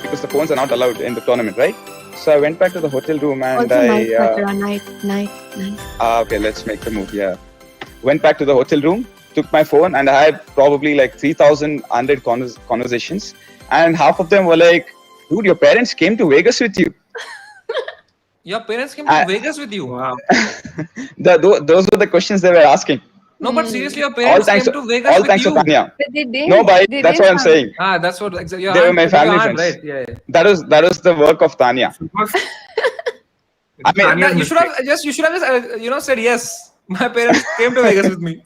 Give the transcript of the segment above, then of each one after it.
because the phones are not allowed in the tournament, right? So I went back to the hotel room and Also, I. night. Okay, let's make the move. Yeah. Went back to the hotel room, took my phone, and I had probably like 3,000 unread conversations. And half of them were like, dude, your parents came to Vegas with you. Your parents came to Vegas with you? Wow. Those were the questions they were asking. No, but seriously, your All parents thanks, came to Vegas all with thanks you. to Tanya. But they did. No, but They that's did what I'm have- saying. That's what exactly. They were my family friends. Right? Yeah. That was the work of Tanya. I mean, Tanya's You should have just said yes. My parents came to Vegas with me.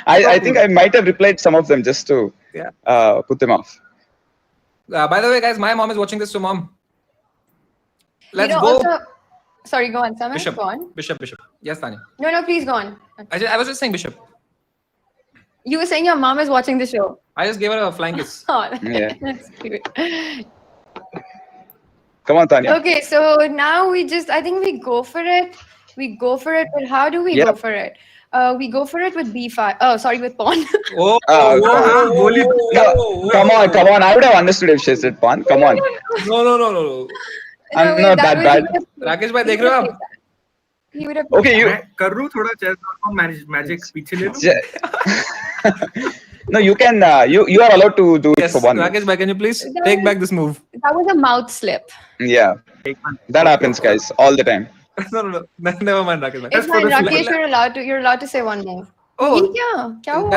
I think I might have replied some of them just to put them off. By the way, guys, my mom is watching this. So, mom, let's go. Also, sorry, go on, Samir. Bishop. Go on. Bishop. Yes, Tanya. No, please go on. I was just saying Bishop. You were saying your mom is watching the show. I just gave her a flying kiss. Oh, Yeah. that's cute. Come on, Tanya. Okay, so now I think we go for it. But how do we Yeah. go for it? We go for it with B5. Oh, sorry, with pawn. Oh, No, come on. I would have understood if she said pawn. Come on. No. I'm wait, not that was- bad. Rakesh bhai, dekh rahe ho aap? He would have. Okay, you. मैं कर लूं थोड़ा chess magic पीछे ले लूं. No, you can. You are allowed to do it Yes, for one. Rakesh bhai, can you please take back this move? That was a mouth slip. Yeah, that happens, guys, all the time. No. Never mind, Rakesh bhai. It's fine, Rakesh. You're allowed to say one more. Oh, ये क्या हुआ?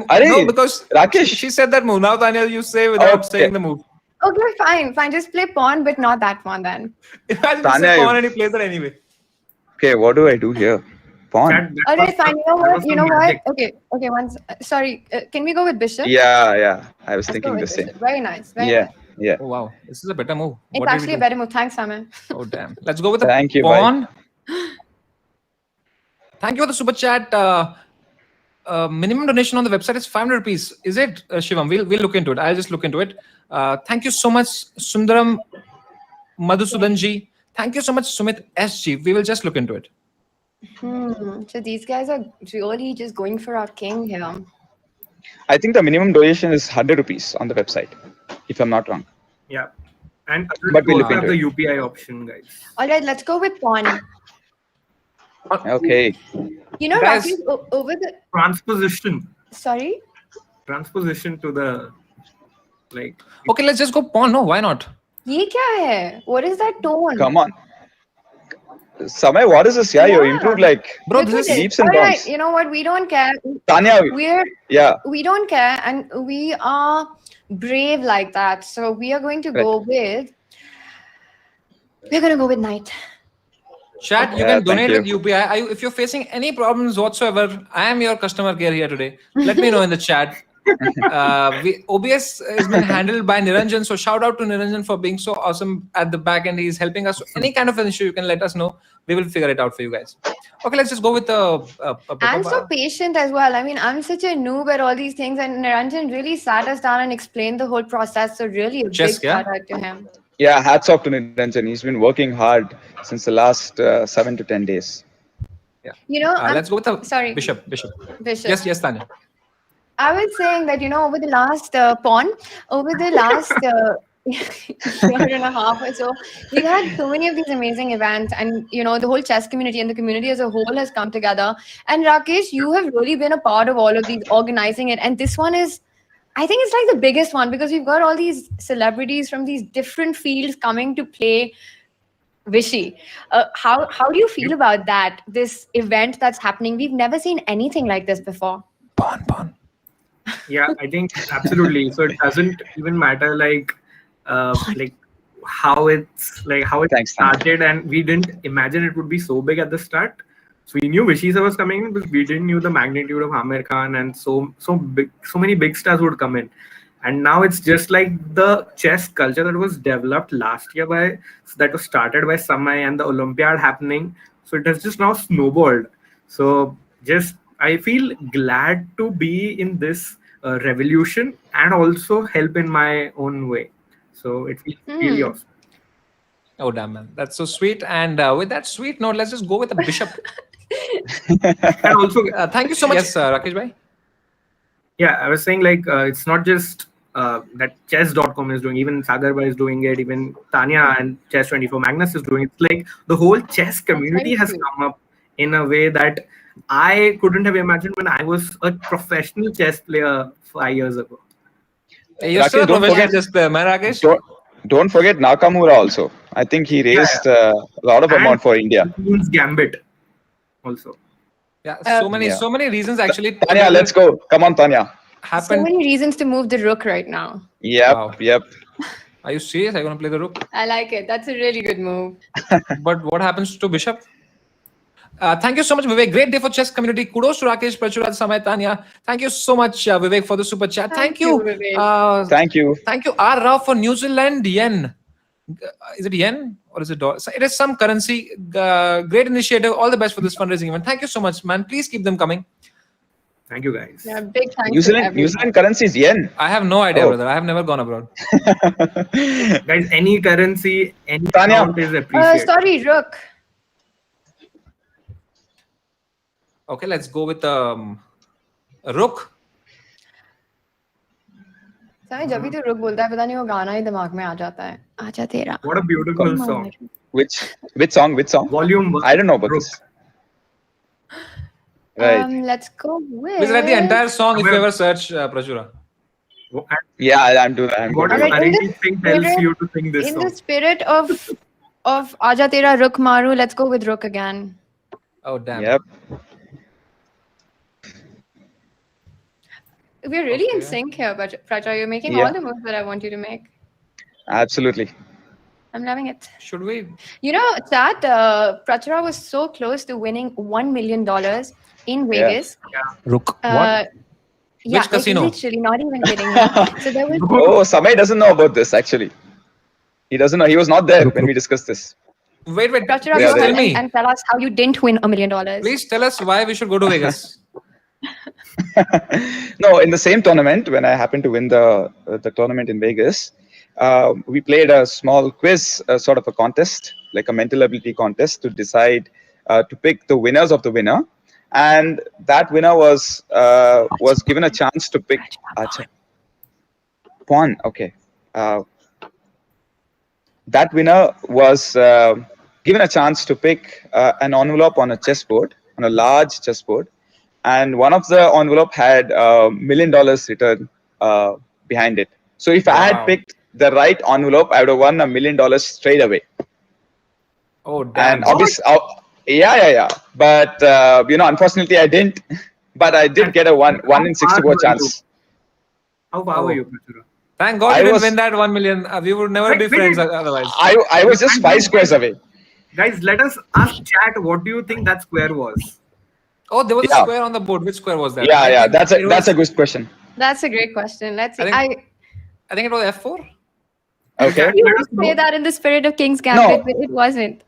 Arey, no, because Rakesh. she said that move. Now, Tanya, you say without Okay. saying the move. Okay, fine. Just play pawn, but not that one then. Imagine Tanya, this pawn and he plays it anyway. Okay, what do I do here? Pawn. That Alright, was fine. the- You know that was what? the magic. Okay. Once. Sorry. Can we go with bishop? Yeah. I was Let's go thinking the with same. bishop. Very nice. Very Yeah, nice. yeah. Oh, wow. This is a better move. It's What did we actually a do? better move. Thanks, Samir. Oh, damn. Let's go with the Thank you, pawn. Thank you for the super chat. Minimum donation on the website is 500 rupees. Is it, Shivam? We'll look into it. I'll just look into it. Thank you so much, Sundaram Madhusudanji. Thank you so much, Sumit SG. We will just look into it. So these guys are really just going for our king here. I think the minimum donation is 100 rupees on the website, if I'm not wrong. Yeah. And But we'll we look have into the UPI option, guys. All right, let's go with pawn. Okay. You know, Guys. Rakesh, over the. Transposition Sorry. to the like. Okay, let's just go pawn. No, why not? ये क्या है? What is that tone? Come on. Samay, what is this? Yeah, you Yeah. improved like Bro, Look this at is it. leaps and All right, bounds. you know what? We don't care. Tanya, yeah. We don't care, and we are brave like that. So we are going to go with. We're gonna go with knight. Chat, you Yeah, can donate thank with UPI. If you're facing any problems whatsoever, I am your customer care here today. Let me know in the chat. OBS has been handled by Niranjan, so shout out to Niranjan for being so awesome at the back end. He's helping us. Any kind of an issue, you can let us know. We will figure it out for you guys. Okay, let's just go with the. And so patient as well. I mean, I'm such a noob at all these things, and Niranjan really sat us down and explained the whole process. So really, a Chess, big yeah? shout out to him. Yeah, hats off to Niranjan. He's been working hard since the last 7 to 10 days. You know, let's go with the sorry. Bishop. Bishop. Yes, Tanya. I was saying that, over the last over the last year and a half or so, we've had so many of these amazing events, and the whole chess community and the community as a whole has come together. And Rakesh, you have really been a part of all of these, organizing it. And this one is, I think it's like the biggest one, because we've got all these celebrities from these different fields coming to play Vishy. How do you feel about that? This event that's happening, we've never seen anything like this before. Pawn. Yeah, I think absolutely. So it doesn't even matter like how it Thanks, started, and we didn't imagine it would be so big at the start. So we knew Vishisa was coming in, but we didn't know the magnitude of Amir Khan, and so many big stars would come in. And now it's just like the chess culture that was developed last year that was started by Samay and the Olympiad happening. So it has just now snowballed. So I feel glad to be in this revolution and also help in my own way. So it feels really awesome. Oh, damn, man. That's so sweet. And with that sweet note, let's just go with the Bishop. And also, Thank you so much, Rakesh bhai. yeah, I was saying it's not just that chess.com is doing, even Sagarba is doing it, even Tanya and Chess24 Magnus is doing it. It's like the whole chess community has come up in a way that I couldn't have imagined when I was a professional chess player 5 years ago. Hey, you're still a Rakesh, don't professional forget, chess player, man, Rakesh. don't forget Nakamura also. I think he raised a lot of And amount for India. Queen's Gambit also. Yeah, so many reasons actually. Tanya, let's go. Come on, Tanya. So Happened. many reasons to move the rook right now. Yep, Wow. yep. Are you serious? Are you gonna play the rook? I like it. That's a really good move. But what happens to bishop? Thank you so much, Vivek. Great day for chess community. Kudos to Rakesh, Prachur, Samay, Tanya. Thank you so much, Vivek, for the super chat. Thank you. Vivek. Thank you. Thank you, R. Rao, for New Zealand yen. Is it yen or is it dollar? It is some currency. Great initiative. All the best for this fundraising event. Thank you so much, man. Please keep them coming. Thank you, guys. Yeah, big thanks New to Zealand everyone. currency is yen. I have no idea, Oh. brother. I have never gone abroad. Guys, any currency, any Tanya. amount is appreciated. Sorry, rook. Okay, let's go with rook. समय जब भी तो रुक बोलता है पता नहीं वो गाना ही दिमाग में आ जाता है आजा तेरा What a beautiful song. Which song? Which song? Volume 1. I don't know about Rook. this. Right. Let's go with Please write the entire song if you ever search Prachura. Yeah, I'm doing that. What Alright, in narrative thing tells spirit- you to sing this in song? the spirit of Aja Tera Rook Maru, let's go with rook again. Oh damn. Yep. We're really in Okay. sync here, but Pracha, you're making Yeah. all the moves that I want you to make. Absolutely. I'm loving it. Should we? You know, Chat, Prachara was so close to winning $1 million in Vegas. Rook. Yeah, Which casino? Literally, not even kidding you. So there was Oh, Samay doesn't know about this actually. He doesn't know. He was not there when we discussed this. Wait. Prachara, Yeah, go there ahead tell me. and tell us how you didn't win $1 million. Please tell us why we should go to Vegas. No, in the same tournament, when I happened to win the tournament in Vegas, we played a small quiz, sort of a contest, like a mental ability contest, to decide to pick the winners of the winner, and that winner was given a chance to pick. Acha. Pawn. Okay. That winner was given a chance to pick an envelope on a chessboard, on a large chessboard. And one of the envelope had $1 million written behind it. So if I Wow. had picked the right envelope, I would have won $1 million straight away. Oh damn. And obviously, yeah. But unfortunately, I didn't. But I did get a one in 64 chance. How far were you, Prachura? Thank God I you didn't was- win that 1 million. We would never be Wait, friends wait. otherwise. I was just 5 squares away. Guys, let us ask chat what do you think that square was? Oh, there was a Yeah. square on the board. Which square was that? Yeah, I yeah. think That's it was- a good question. That's a great question. Let's see. I think it was F4. Okay. You Let would us know. say that in the spirit of King's Gambit, but it wasn't.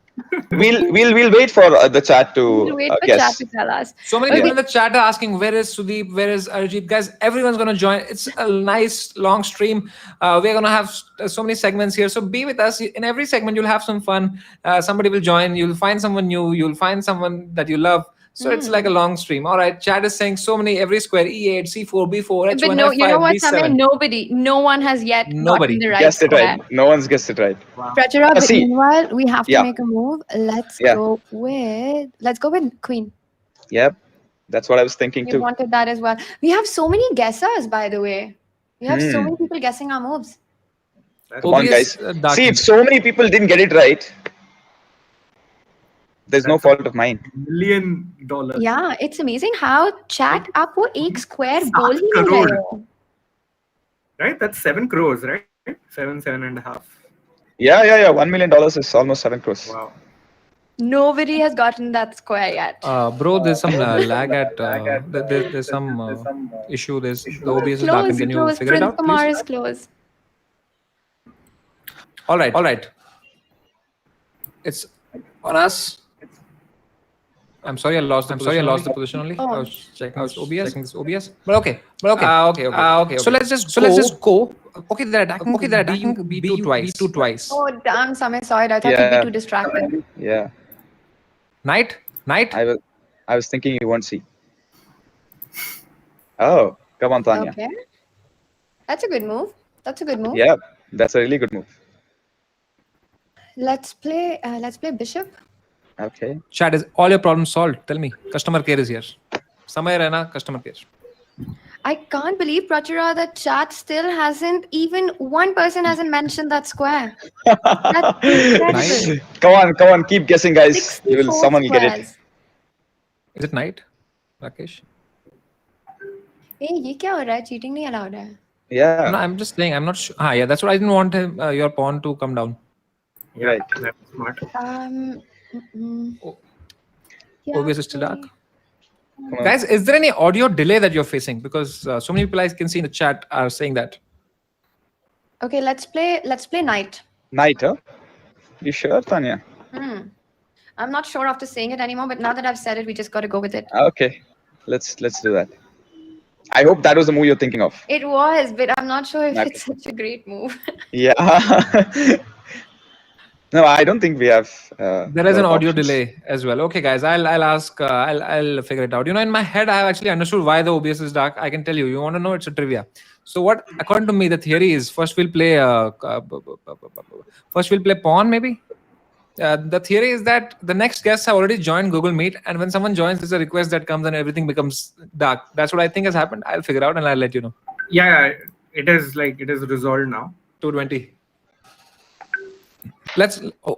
We'll wait for the chat to We'll wait for guess. chat to tell us. So many people in the chat are asking, where is Sudeep? Where is Arjit? Guys, everyone's going to join. It's a nice long stream. We're going to have so many segments here. So be with us. In every segment, you'll have some fun. Somebody will join. You'll find someone new. You'll find someone that you love. So it's like a long stream. All right. Chat is saying so many, every square, E8, C4, B4, H1, But no, F5, you know what, B7. Samay? No one has yet Nobody gotten the right Guessed it square. right. No one's guessed it right. Prachara, but See. meanwhile, we have to Yeah. make a move. Let's Yeah. go with Queen. Yep. That's what I was thinking You too. wanted that as well. We have so many guessers, by the way. We have so Hmm. many people guessing our moves. Come on, Obvious, guys. dark See, if ink. so many people didn't get it right, there's no fault of mine. $1 million. Yeah, it's amazing how chat आप वो एक square सात बोल ही नहीं करोड़। रहे हो. Right? That's 7 crores, right? 7.5. Yeah. $1 million is almost 7 crores. Wow. Nobody has gotten that square yet. Bro, there's some lag at. There's some issue. There's the OBS is darkened. Can you Close. figure it Prince out, Kumar please? is close. All right. It's on us. I'm sorry, I lost the position only. Oh. I was checking this OBS. But okay. Okay. So let's just go. Okay, they're attacking B2 twice. Oh damn, Samay, sorry. I thought you'd Yeah. be too distracted. Yeah. Knight. I was thinking you won't see. Oh, come on, Tanya. Okay. That's a good move. That's a good move. Yeah, that's a really good move. Let's play bishop. Okay. Chat, is all your problems solved? Tell me. Customer care is here. Samay Rana, customer care. I can't believe, Prachura, that chat still hasn't, even one person hasn't mentioned that square. That's incredible. Come on, keep guessing, guys. 64 Someone will get it. squares. Is it knight, Rakesh? Hey, ye kya ho raha hai? Cheating nahi allowed hai. Yeah. No, I'm just saying. I'm not sure. Yeah, that's what I didn't want him, your pawn to come down. Yeah, Right. that's smart. OBS is still dark. Guys, is there any audio delay that you're facing? Because so many people I can see in the chat are saying that. Okay, let's play knight. Knight, huh? You sure, Tanya? I'm not sure after saying it anymore, but now that I've said it, we just got to go with it. Okay. Let's do that. I hope that was the move you're thinking of. It was, but I'm not sure if Okay. it's such a great move. Yeah. No, I don't think we have. There is a an lot of audio options. delay as well. Okay, guys, I'll ask. I'll figure it out. In my head, I have actually understood why the OBS is dark. I can tell you. You want to know? It's a trivia. So what, according to me, the theory is first we'll play pawn maybe. The theory is that the next guests have already joined Google Meet, and when someone joins, there's a request that comes and everything becomes dark. That's what I think has happened. I'll figure out and I'll let you know. Yeah, it is resolved now. 220.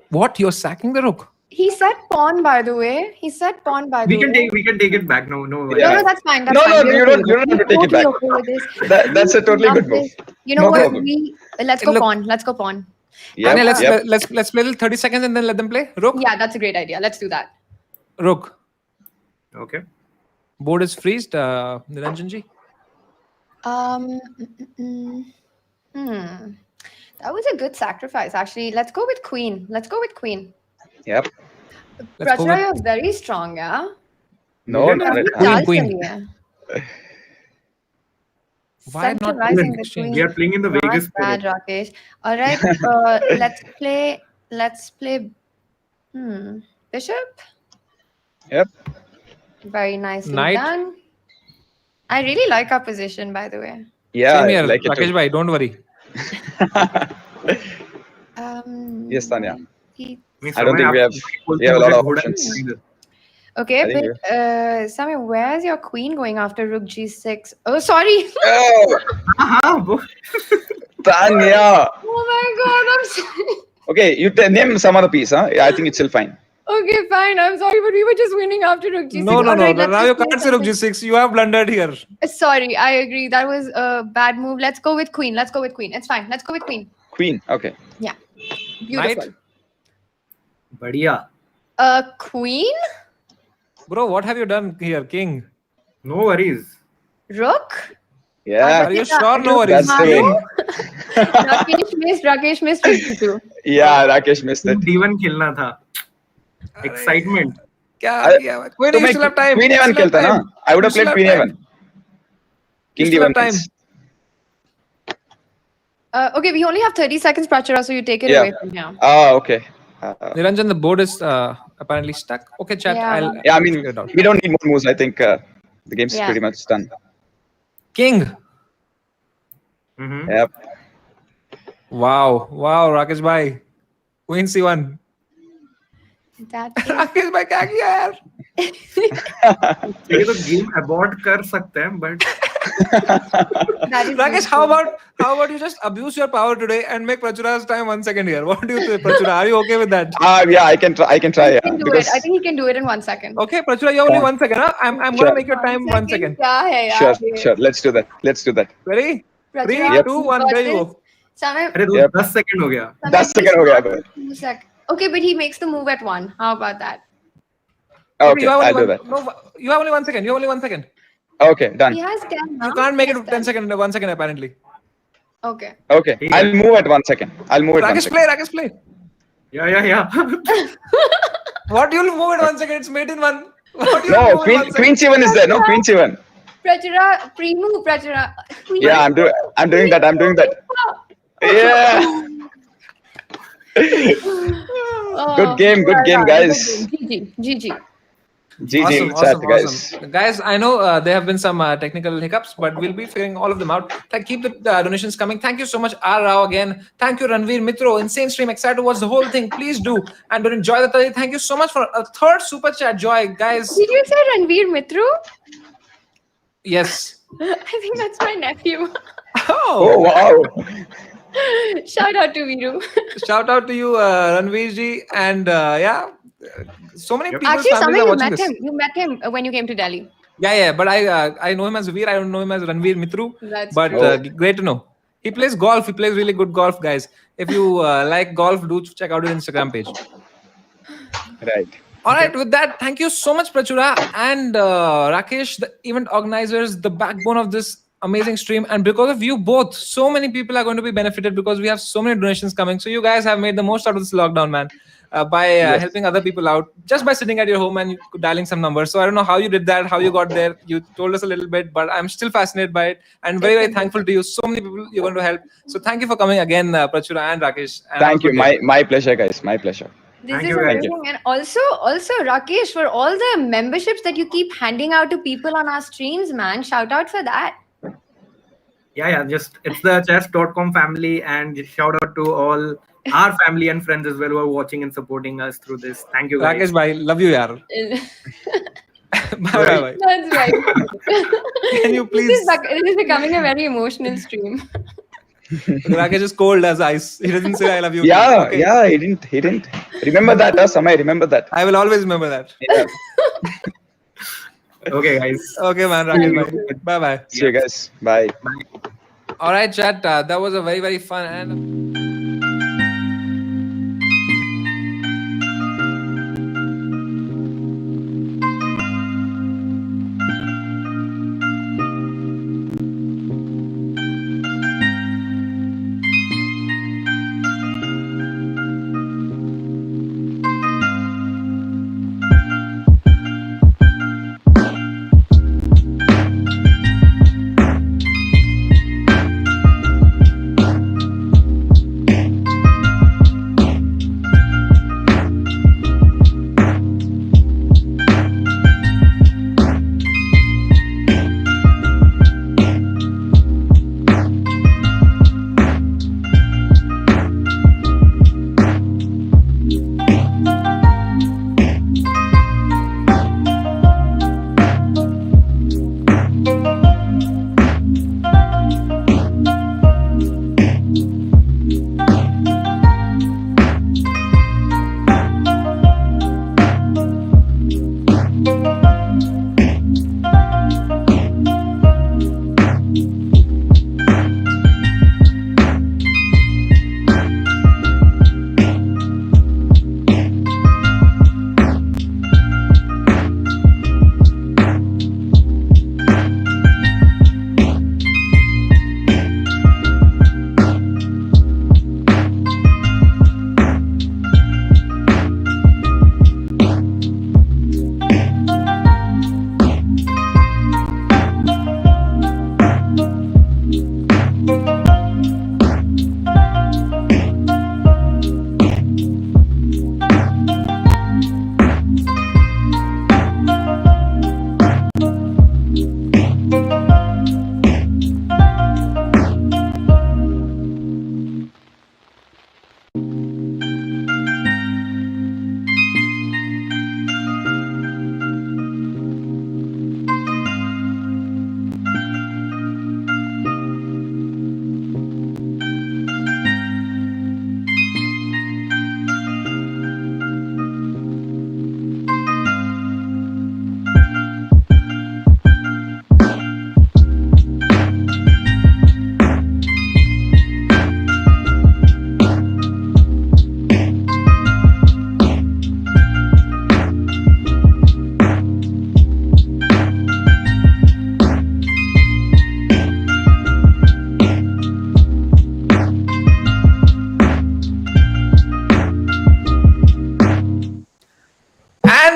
What? You're sacking the rook? He said pawn, by the way. We can take it back. No. Yeah. No, that's fine. That's No, fine. you don't have to take it back. Okay with this. That's a totally good move. You know No what? problem. Let's go Look- pawn. Let's go pawn. Tanya, Yeah. let's play 30 seconds and then let them play. Rook. Yeah, that's a great idea. Let's do that. Rook. Okay. Board is freezed. Niranjan ji. That was a good sacrifice, actually. Let's go with queen. Yep. Let's go Prachura, with- you're very strong, yeah? No, Queen, not Queen, right. Queen. Why not Centralizing the exchange? queen. We are playing in the Not Vegas bad, spirit. Rakesh. All right, let's play bishop. Yep. Very nicely Knight. done. I really like our position, by the way. Yeah, Same I here, like it Rakesh too. bhai, don't worry. Yes, Tanya. he- I don't think we have a lot of options. Okay, I think but Samir, where's your queen going after rook g6? Oh, sorry. Oh, Tanya. Oh my god, I'm sorry. Okay, you name some other piece, huh? I think it's still fine. Okay, fine. I'm sorry, but we were just winning after rook g6. No. All right, let's Now you just play can't say rook something. g6. You have blundered here. Sorry, I agree. That was a bad move. Let's go with queen. It's fine. Let's go with queen. Queen. Okay. Beautiful. Knight. Badhiya. Queen? Bro, what have you done here, king? No worries. Rook? Yeah. Are you sure? No worries. That's the win. Rakesh missed 52. Yeah, Rakesh missed it. D1 खेलना था. Excitement. Kya kiya? Queen, To you make still have time. Queen You A1 still have खेलता ना? time. I would have You played still Queen have A1. time. King You still D1 have time. wins. Okay, we only have 30 seconds, Prachura, so you take it Yeah. away from here. Okay. Niranjan, the board is apparently stuck. Okay, chat. Yeah. Yeah, I mean, figure it out. we don't need more moves. I think the game's Yeah. pretty much done. King. Mm-hmm. Yep. Wow, Rakesh bhai. Queen C1. That Rakesh bhai, क्या किया यार? ये तो game abort कर सकते हैं, but that is Rakesh, how about you just abuse your power today and make Prachura's time 1 second here? What do you think, Prachura? Are you okay with that? Yeah, I can try. He Yeah, can do because it. I think he can do it in 1 second. Okay, Prachura, you have only 1 second. Huh? I'm Sure. gonna make your time 1 second. क्या है यार sure. Let's do that. Ready? 3, Prachura, 2, 1, got there you this. go. Samir, अरे Yep. 10 second हो गया. 10 second हो गया अब. 2 sec. Okay, but he makes the move at 1. How about that? Okay, You have only I'll do that. No, you have only 1 second. You have only 1 second. Okay, done. He has 10 now. You can't make it He has 10 second, 1 second apparently. 10. Okay. Okay, I'll move at 1 second. Rakesh, play. Yeah. What you'll move at 1 second? It's made in one. What you'll No, move in 1 Queen C1 is there. No, Queen C1. Prachura, pre-move, Prachura. Yeah, I'm doing that. Yeah. Oh, Good game, well done. guys. Good game. GG. GG, Awesome, chat, awesome, guys. awesome. Guys, I know there have been some technical hiccups, but we'll be figuring all of them out. Keep the donations coming. Thank you so much, R. Rao again. Thank you, Ranveer Mitro. Insane stream. Excited to watch the whole thing. Please do. And don't enjoy the 30. Thank you so much for a third super chat, Joy. Guys, Did you say Ranveer Mitru? yes. I think that's my nephew. Oh, wow. Shout out to Viru. Shout out to you, Ranveer ji. And yeah, so many people's Actually, families Samay, are you watching met this. him. You met him when you came to Delhi. Yeah, but I know him as Veer. I don't know him as Ranveer Mitru. That's But true. great to know. He plays golf. He plays really good golf, guys. If you like golf, do check out his Instagram page. Right. All right, with that, thank you so much, Prachura and Rakesh, the event organizers, the backbone of this amazing stream. And because of you both, so many people are going to be benefited because we have so many donations coming. So you guys have made the most out of this lockdown, man, by Yes. helping other people out just by sitting at your home and dialing some numbers. So I don't know how you did that, how you got there. You told us a little bit, but I'm still fascinated by it and very, very thankful to you. So many people you're going to help. So thank you for coming again, Prachura and Rakesh. And have a Thank you. good day. My pleasure, guys. My pleasure. This Thank is you, guys. amazing. And also Rakesh, for all the memberships that you keep handing out to people on our streams, man. Shout out for that. Yeah, just it's the chess.com family, and just shout out to all our family and friends as well who are watching and supporting us through this. Thank you, guys. Rakesh, bhai, love you, yaar. Bye, bye. That's right. Can you please? This is becoming a very emotional stream. Rakesh is cold as ice. He doesn't say I love you. Yeah, Okay. yeah, he didn't. Remember that, Samay, remember that. I will always remember that. Yeah. Okay, guys. Okay, man. Rakesh, bye. Bye. See you guys. Bye. All right, chat. That was a very, very fun and.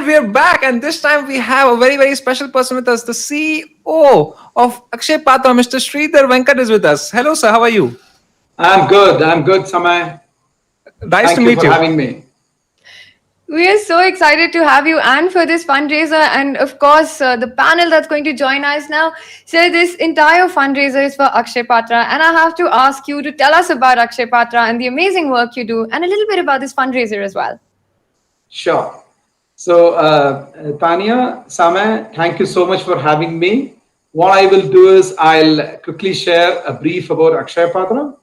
We're back, and this time we have a very, very special person with us. The CEO of Akshay Patra, Mr. Sridhar Venkat, is with us. Hello, sir. How are you? I'm good, Samay. Nice Thank to you meet for you. having me. We are so excited to have you and for this fundraiser, and of course, the panel that's going to join us now. So, this entire fundraiser is for Akshay Patra, and I have to ask you to tell us about Akshay Patra and the amazing work you do, and a little bit about this fundraiser as well. Sure. So, Tanya, Samay, thank you so much for having me. What I will do is I'll quickly share a brief about Akshay Patra.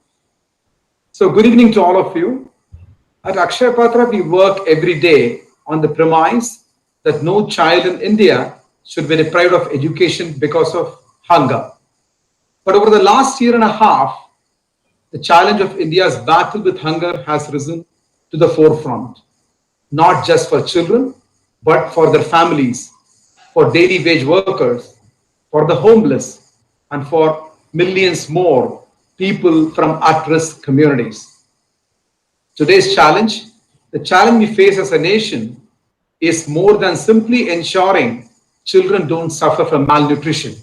So, good evening to all of you. At Akshay Patra, we work every day on the premise that no child in India should be deprived of education because of hunger. But over the last year and a half, the challenge of India's battle with hunger has risen to the forefront, not just for children, but for their families, for daily wage workers, for the homeless, and for millions more people from at-risk communities. Today's challenge, the challenge we face as a nation, is more than simply ensuring children don't suffer from malnutrition,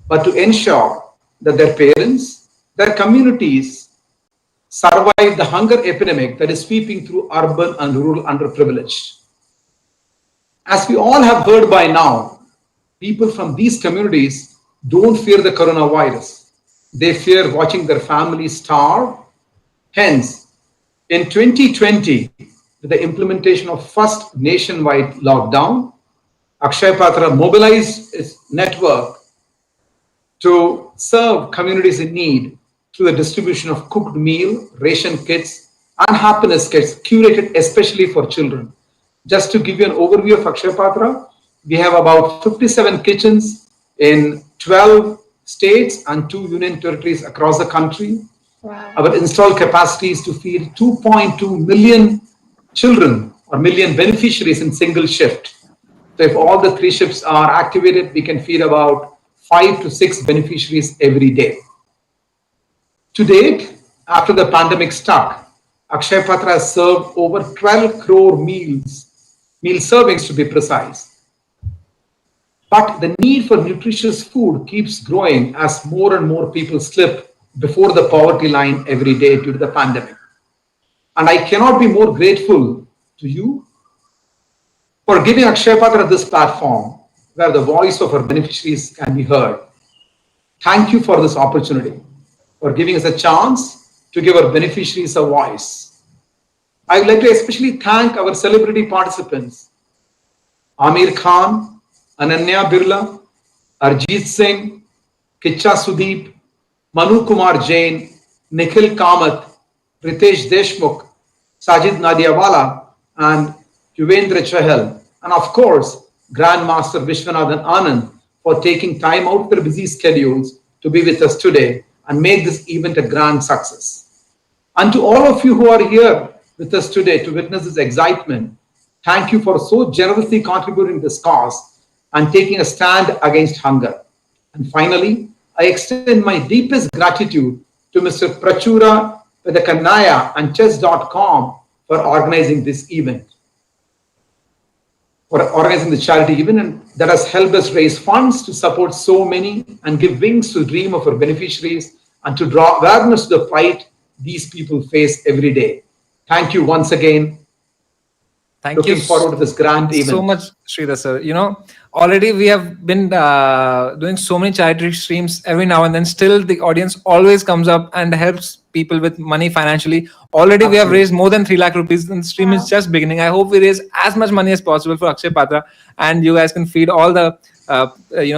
but to ensure that their parents, their communities survive the hunger epidemic that is sweeping through urban and rural underprivileged. As we all have heard by now, people from these communities don't fear the coronavirus. They fear watching their families starve. Hence, in 2020, with the implementation of first nationwide lockdown, Akshay Patra mobilized its network to serve communities in need through the distribution of cooked meal, ration kits, and happiness kits curated especially for children. Just to give you an overview of Akshay Patra, we have about 57 kitchens in 12 states and 2 union territories across the country. Wow. Our installed capacity is to feed 2.2 million children or million beneficiaries in single shift. So if all the 3 shifts are activated, we can feed about 5 to 6 beneficiaries every day. To date, after the pandemic struck, Akshay Patra has served over 12 crore meal servings to be precise. But the need for nutritious food keeps growing as more and more people slip before the poverty line every day due to the pandemic. And I cannot be more grateful to you for giving Akshay Patra this platform where the voice of our beneficiaries can be heard. Thank you for this opportunity, for giving us a chance to give our beneficiaries a voice. I would like to especially thank our celebrity participants, Amir Khan, Ananya Birla, Arjit Singh, Kicha Sudeep, Manu Kumar Jain, Nikhil Kamath, Ritesh Deshmukh, Sajid Nadiawala, and Yuvendra Chahal, and of course, Grandmaster Viswanathan Anand for taking time out of their busy schedules to be with us today and make this event a grand success. And to all of you who are here with us today to witness this excitement, thank you for so generously contributing this cause and taking a stand against hunger. And finally, I extend my deepest gratitude to Mr. Prachura Pedakannaya and chess.com for organizing this event, for organizing the charity event, and that has helped us raise funds to support so many and give wings to the dream of our beneficiaries and to draw awareness to the plight these people face every day. Thank you once again. Thank Looking you forward to this grand event. so much, Sridhar sir. You know, already we have been doing so many charity streams every now and then. Still, the audience always comes up and helps people with money financially. Already, we have Absolutely. raised more than 3 lakh rupees, and the stream Wow. is just beginning. I hope we raise as much money as possible for Akshay Patra, and you guys can feed all the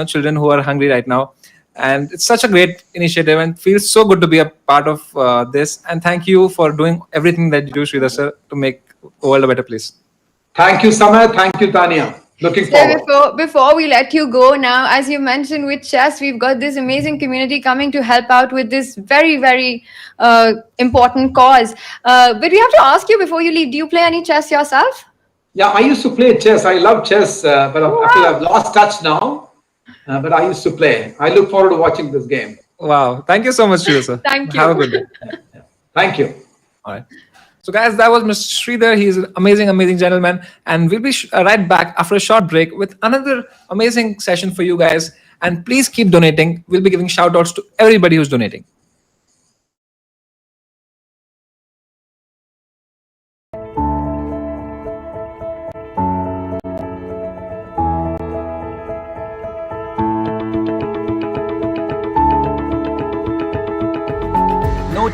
children who are hungry right now. And it's such a great initiative, and feels so good to be a part of this. And thank you for doing everything that you do, Sridhar sir, to make the world a better place. Thank you, Samay. Thank you, Tanya. Looking So forward. before we let you go now, as you mentioned with chess, we've got this amazing community coming to help out with this very, very important cause. But we have to ask you before you leave, do you play any chess yourself? Yeah, I used to play chess. I love chess, but I feel I've lost touch now. But I used to play. I look forward to watching this game. Wow. Thank you so much, Sridhar sir. Thank you. Have a good day. Thank you. All right. So, guys, that was Mr. Sridhar. He's an amazing, amazing gentleman. And we'll be right back after a short break with another amazing session for you guys. And please keep donating. We'll be giving shout outs to everybody who's donating.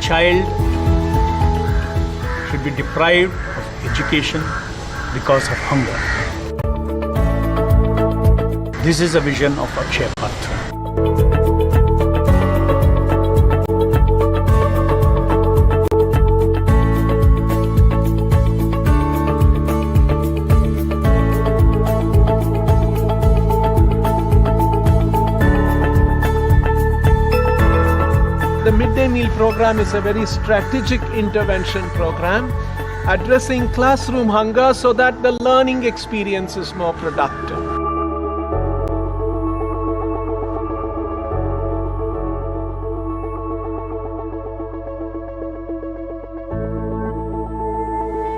child should be deprived of education because of hunger. This is a vision of Akshaya Patra. The midday meal program is a very strategic intervention program addressing classroom hunger so that the learning experience is more productive.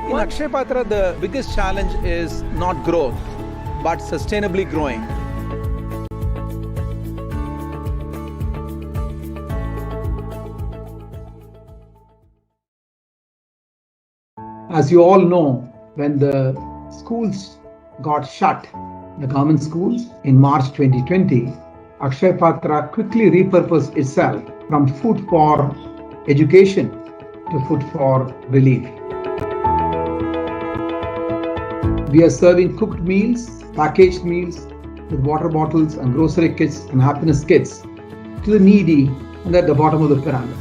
In Akshaya Patra, the biggest challenge is not growth, but sustainably growing. As you all know, when the schools got shut, the government schools in March 2020, Akshaya Patra quickly repurposed itself from food for education to food for relief. We are serving cooked meals, packaged meals with water bottles and grocery kits and happiness kits to the needy and at the bottom of the pyramid.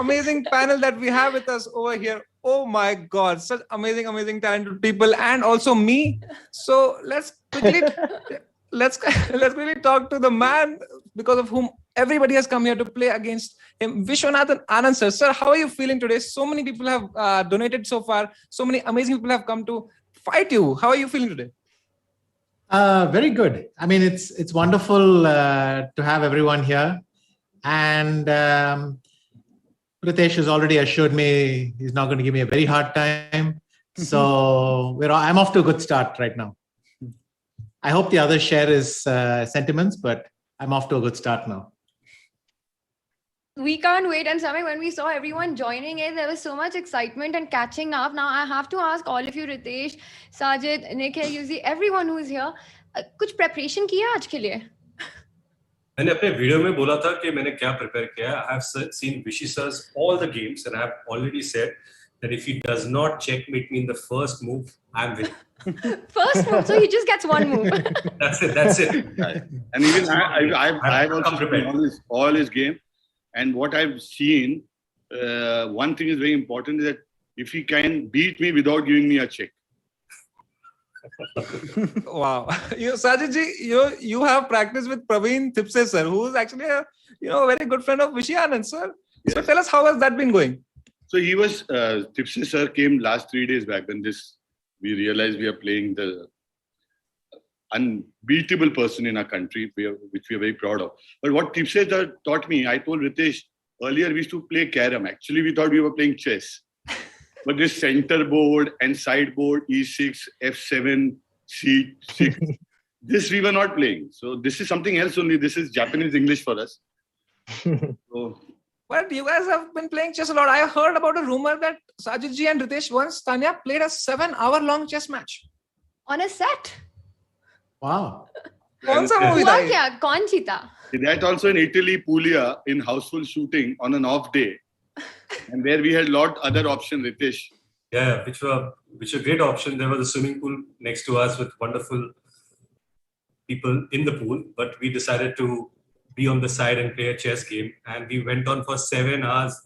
amazing panel that we have with us over here. Oh my God, such amazing talented people, and also me. So let's quickly let's quickly talk to the man because of whom everybody has come here to play against him, Viswanathan Anand sir. Sir, how are you feeling today? So many people have donated so far. So many amazing people have come to fight you. How are you feeling today? Very good. I mean, it's wonderful to have everyone here, and Pritesh has already assured me he's not going to give me a very hard time. So I'm off to a good start right now. I hope the others share his sentiments, but I'm off to a good start now. We can't wait. And Samay, when we saw everyone joining in, there was so much excitement and catching up. Now I have to ask all of you, Ritesh, Sajid, Nikhil, Yuzi, everyone who is here, कुछ preparation किया आज के लिए? मैंने अपने video में बोला था कि मैंने क्या प्रिपेयर किया है. I have seen Vishy sir's all the games and I have already said that if he does not checkmate me in the first move, I'm winning. First move, so he just gets one move. That's it. And even I've also seen all his game. And what I've seen, one thing is very important is that if he can beat me without giving me a check. Wow. Sajidji, you have practiced with Praveen Thipse sir, who is actually a very good friend of Vishy Anand sir. Yes. So tell us, how has that been going? So he was, Thipse sir came last 3 days back when we realized we are playing the unbeatable person in our country, which we are very proud of. But what Thipse sir taught me, I told Ritesh, earlier we used to play carom. Actually, we thought we were playing chess. But this center board and side board, E6, F7, C6, this we were not playing. So this is something else only. This is Japanese English for us. So, but you guys have been playing chess a lot. I heard about a rumor that Sajidji and Ritesh once, Tanya, played a 7-hour-long chess match. On a set? Wow. Kaun kya? Kaun jeeta? That also in Italy, Puglia, in houseful shooting on an off day. And there we had lot other options, Ritesh. Yeah, which were great options. There was a swimming pool next to us with wonderful people in the pool. But we decided to be on the side and play a chess game. And we went on for 7 hours,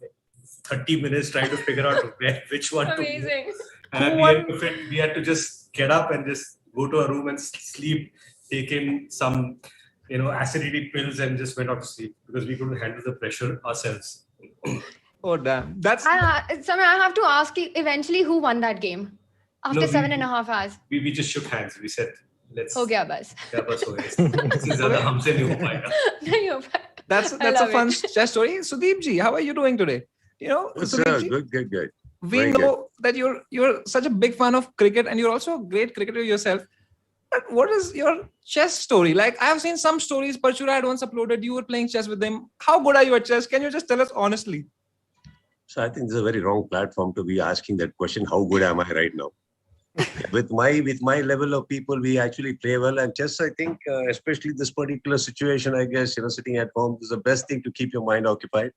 30 minutes trying to figure out which one Amazing. to. And at the end of it, we had to just get up and just go to a room and sleep, take in some, acidity pills and just went off to sleep because we couldn't handle the pressure ourselves. Oh, damn. That's... Samay, I have to ask you, eventually, who won that game? After 7.5 hours? We just shook hands. We said, let's... Ho gaya bas. That's a fun chess story. Sudeep ji, how are you doing today? Good. We know that you're such a big fan of cricket and you're also a great cricketer yourself. But what is your chess story? Like, I have seen some stories, Parchura had once uploaded, you were playing chess with them. How good are you at chess? Can you just tell us honestly? So I think this is a very wrong platform to be asking that question. How good am I right now? with my level of people, we actually play well. And chess, I think, especially this particular situation, I guess, sitting at home is the best thing to keep your mind occupied.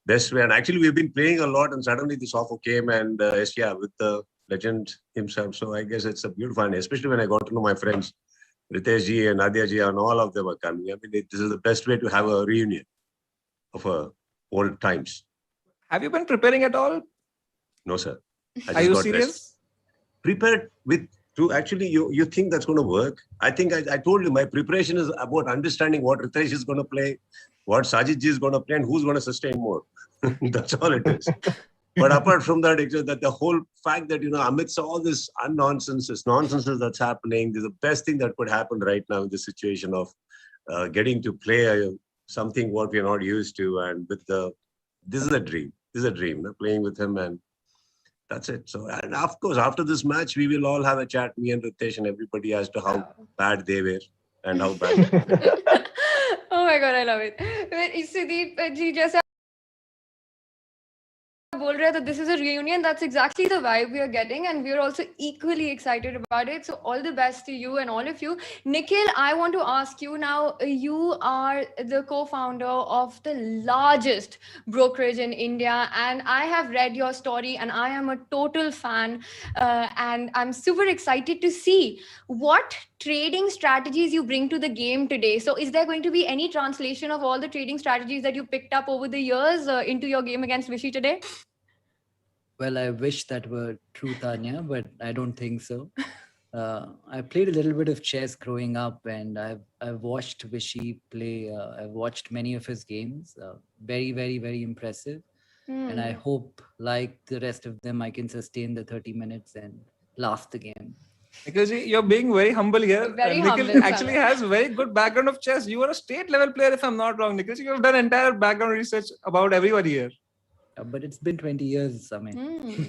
Best way. And actually, we've been playing a lot, and suddenly this offer came, and with the legend himself. So I guess it's a beautiful, and especially when I got to know my friends, Ritesh ji and Nadia ji, and all of them are coming. I mean, this is the best way to have a reunion of old times. Have you been preparing at all? No, sir. Are you serious? Prepared actually, you think that's going to work. I think I told you my preparation is about understanding what Ritesh is going to play, what Sajid ji is going to play, and who's going to sustain more. That's all it is. But apart from that, that the whole fact that, amidst all this nonsense that's happening, this is the best thing that could happen right now in the situation of getting to play something what we are not used to. And this is a dream. Playing with him, and that's it. So, and of course, after this match, we will all have a chat, me and Ritesh and everybody, as to how bad they were and how bad. Oh my God, I love it. Sudeep ji, just bol rahe that this is a reunion. That's exactly the vibe we are getting, and we are also equally excited about it. So all the best to you and all of you. Nikhil, I want to ask you now. You are the co-founder of the largest brokerage in India, and I have read your story, and I am a total fan. And I'm super excited to see what trading strategies you bring to the game today. So is there going to be any translation of all the trading strategies that you picked up over the years into your game against Vishy today? Well, I wish that were true, Tanya, but I don't think so. I played a little bit of chess growing up, and I've watched Vishy play. I've watched many of his games. Very, very, very impressive. And I hope, like the rest of them, I can sustain the 30 minutes and last the game. Nikhilji, you're being very humble here. Very Nikhil humble, actually has a very good background of chess. You are a state level player, if I'm not wrong. Nikhilji, you've done entire background research about everybody here. But it's been 20 years, Samay.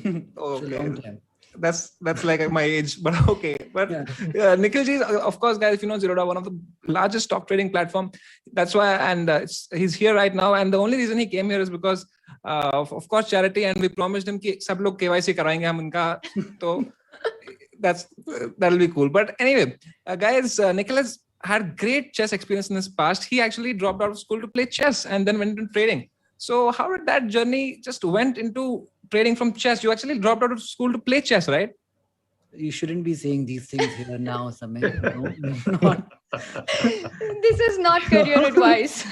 It's a long time. That's like my age, but okay. But Nikhilji, of course, guys, if you know Zerodha, one of the largest stock trading platform. That's why, and he's here right now. And the only reason he came here is because, of course, charity. And we promised him कि सब लोग KYC कराएंगे हम उनका. तो that'll be cool. But anyway, guys, Nikhil has had great chess experience in his past. He actually dropped out of school to play chess and then went into trading. So how did that journey just went into trading from chess? You actually dropped out of school to play chess, right? You shouldn't be saying these things here now, Samay. No, This is not career advice.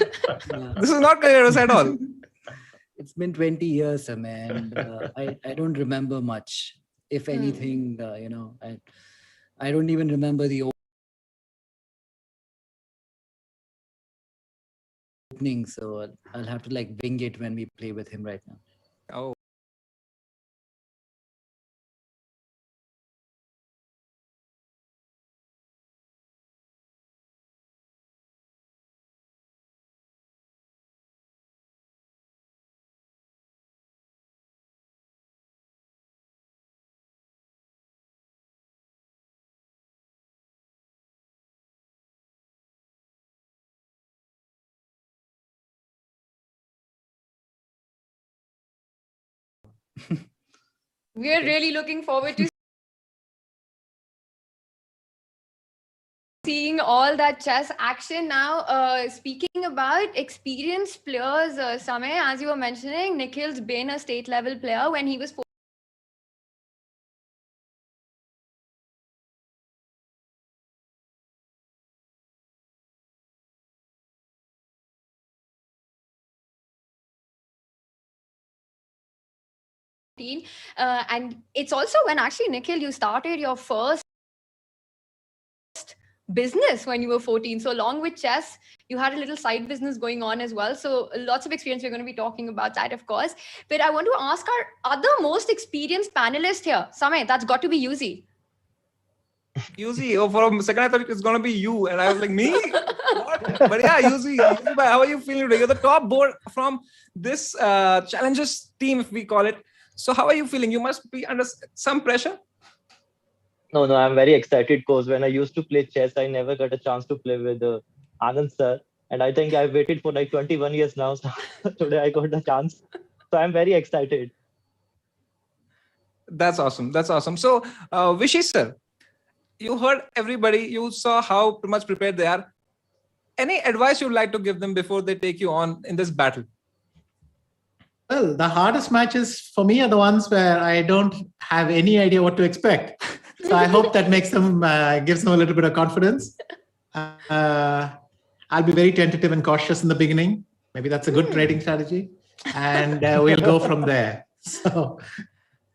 This is not career advice at all. It's been 20 years, Samay, and I don't remember much. If anything, I don't even remember the opening, so I'll have to like wing it when we play with him right now. Oh. We are really looking forward to seeing all that chess action now. Speaking about experienced players, Samay, as you were mentioning, Nikhil's been a state level player when he was and it's also when actually, Nikhil, you started your first business when you were 14. So along with chess, you had a little side business going on as well. So lots of experience. We're going to be talking about that, of course. But I want to ask our other most experienced panelist here, Samay, that's got to be Yuzi. Yuzi, for a second I thought it's going to be you. And I was like, me? What? But yeah, Yuzi, how are you feeling today? You're the top board from this challenges team, if we call it. So how are you feeling? You must be under some pressure. No, I'm very excited because when I used to play chess, I never got a chance to play with Anand sir. And I think I've waited for like 21 years now. So today I got the chance. So I'm very excited. That's awesome. That's awesome. So Vishy sir, you heard everybody. You saw how much prepared they are. Any advice you'd like to give them before they take you on in this battle? Well, the hardest matches for me are the ones where I don't have any idea what to expect. So I hope that makes them, gives them a little bit of confidence. I'll be very tentative and cautious in the beginning. Maybe that's a good trading strategy. And we'll go from there. So.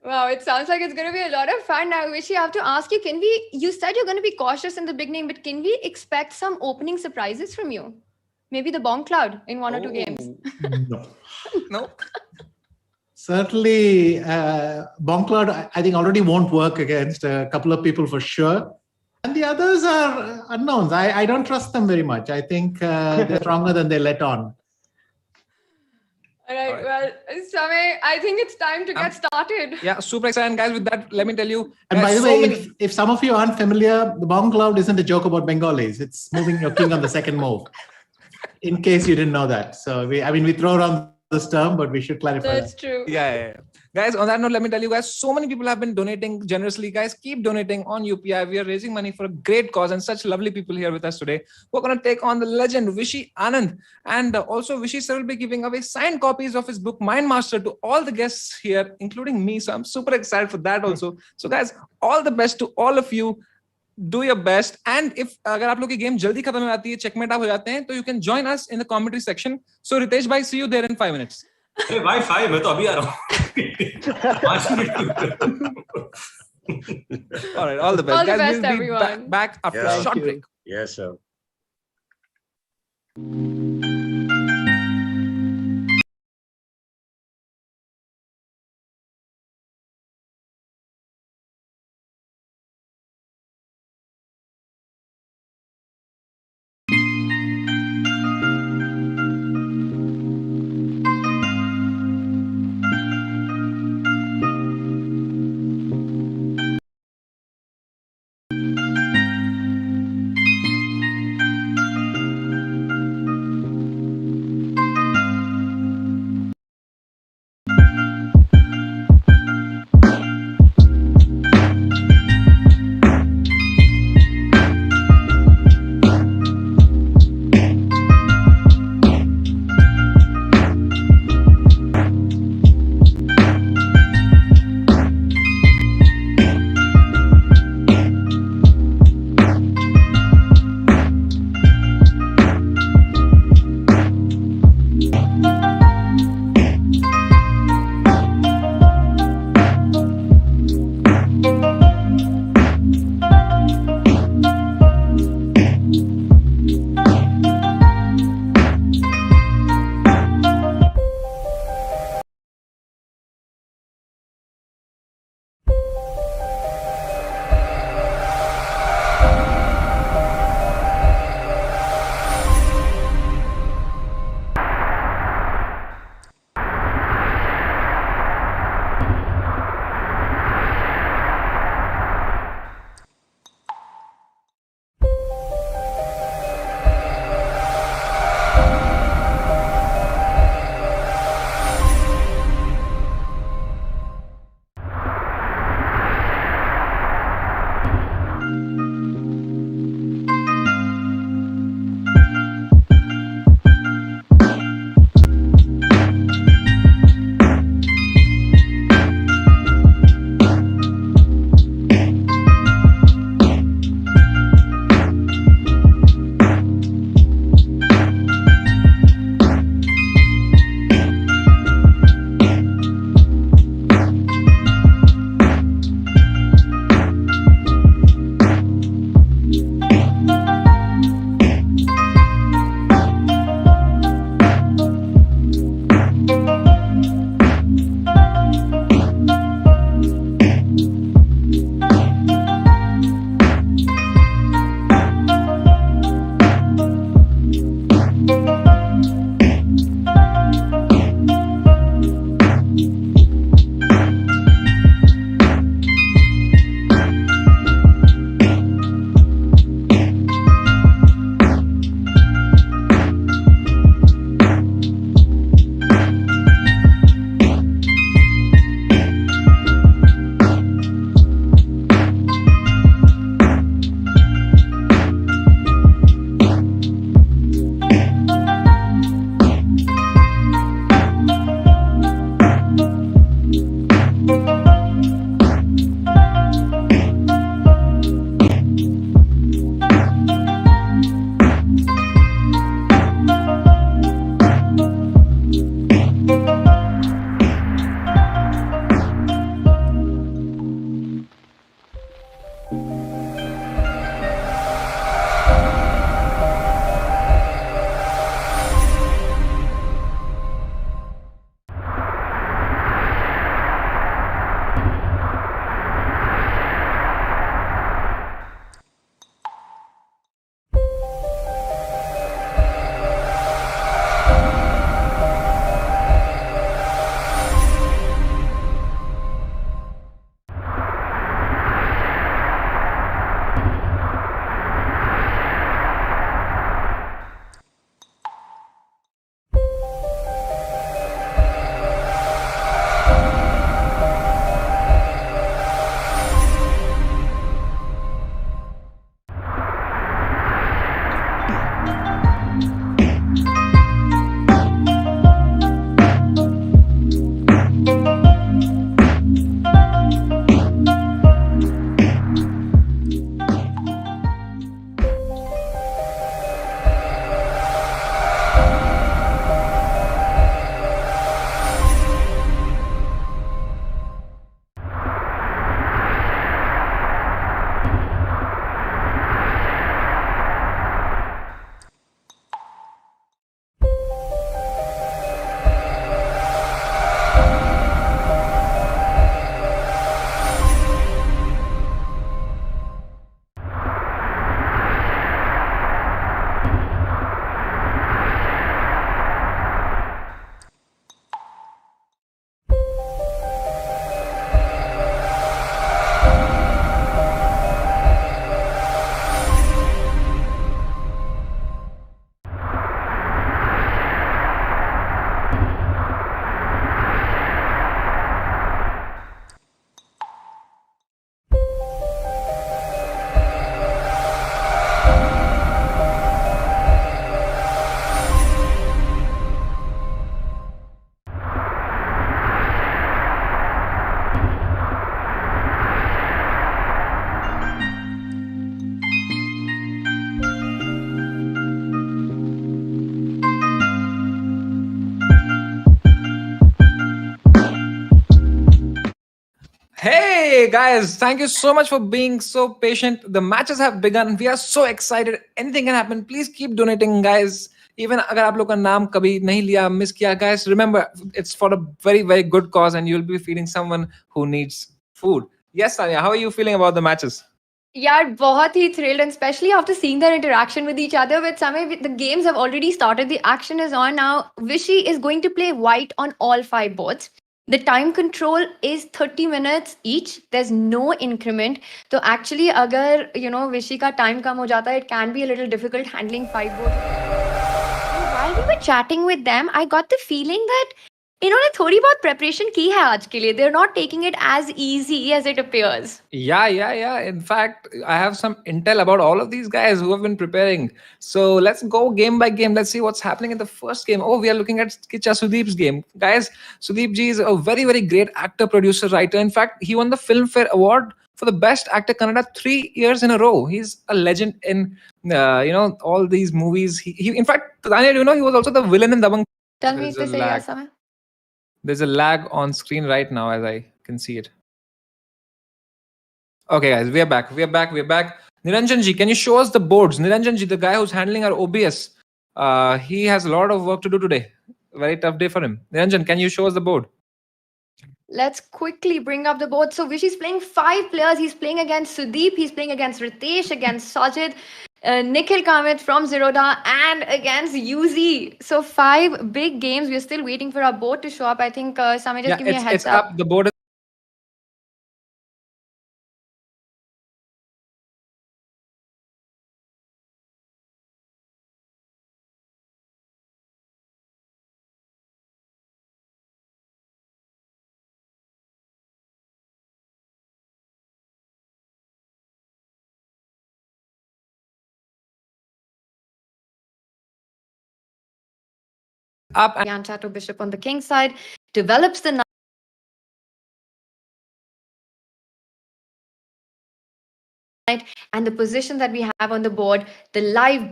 Wow, it sounds like it's going to be a lot of fun. Now, Vishy, I have to ask you, you said you're going to be cautious in the beginning, but can we expect some opening surprises from you? Maybe the bomb cloud in one or two games. No. No. Certainly, bomb cloud, I think already won't work against a couple of people for sure. And the others are unknowns. I don't trust them very much. I think they're stronger than they let on. All right. Well, Samay, I think it's time to get started. Yeah, super excited. And guys, with that, let me tell you. And by the way, if some of you aren't familiar, the bomb cloud isn't a joke about Bengalis. It's moving your king on the second move. In case you didn't know that. So we throw around this term, but we should clarify That's true. Yeah. Guys, on that note, let me tell you guys, so many people have been donating generously. Guys, keep donating on UPI. We are raising money for a great cause and such lovely people here with us today. We're going to take on the legend, Vishy Anand. And also, Vishy sir will be giving away signed copies of his book, Mind Master, to all the guests here, including me. So I'm super excited for that also. So guys, all the best to all of you. Do your best. And if अगर आप लोग की game जल्दी खत्म हो जाती है, checkmate आप हो जाते हैं, तो you can join us in the commentary section. So Ritesh bhai, see you there in 5 minutes. अरे भाई 5 मैं तो अभी आ रहा हूँ. 5 minute. All right, all the best. All the Guys, best, we'll be everyone. back after a short break. Yes, sir. guys, thank you so much for being so patient. The matches have begun. We are so excited. Anything can happen. Please keep donating, guys. Even अगर आप लोग का नाम कभी नहीं लिया, miss किया, guys, remember it's for a very, very good cause, and you'll be feeding someone who needs food. Yes, Tanya, how are you feeling about the matches? Yeah, बहुत ही thrilled, and especially after seeing their interaction with each other. With Samay, the games have already started. The action is on now. Vishy is going to play white on all 5 boards. The time control is 30 minutes each. There's no increment. So actually, अगर Vishy का time कम हो जाता है, it can be a little difficult handling 5 boards. And while we were chatting with them, I got the feeling that इन्होंने थोड़ी बहुत preparation की है आज के लिए. They're not taking it as easy as it appears. Yeah. In fact, I have some intel about all of these guys who have been preparing. So let's go game by game. Let's see what's happening in the first game. Oh, we are looking at Kicha Sudeep's game. Guys, Sudeep ji is a very, very great actor, producer, writer. In fact, he won the Filmfare Award for the best actor Kannada 3 years in a row. He's a legend in, all these movies. He in fact, Tanya, do you know he was also the villain in Dabang? Tell me if this is yes, Samay. There's a lag on screen right now as I can see it. Okay, guys, we are back. Niranjan ji, can you show us the boards? Niranjan ji, the guy who's handling our OBS, he has a lot of work to do today. Very tough day for him. Niranjan, can you show us the board? Let's quickly bring up the board. So Vishy's playing 5 players. He's playing against Sudeep. He's playing against Ritesh, against Sajid, Nikhil Kamit from Zeroda, and against Yuzi. So 5 big games. We're still waiting for our board to show up. I think Samay, just give me a heads up. The board is up. Yanchato Bishop on the king side develops the knight, and the position that we have on the board, the live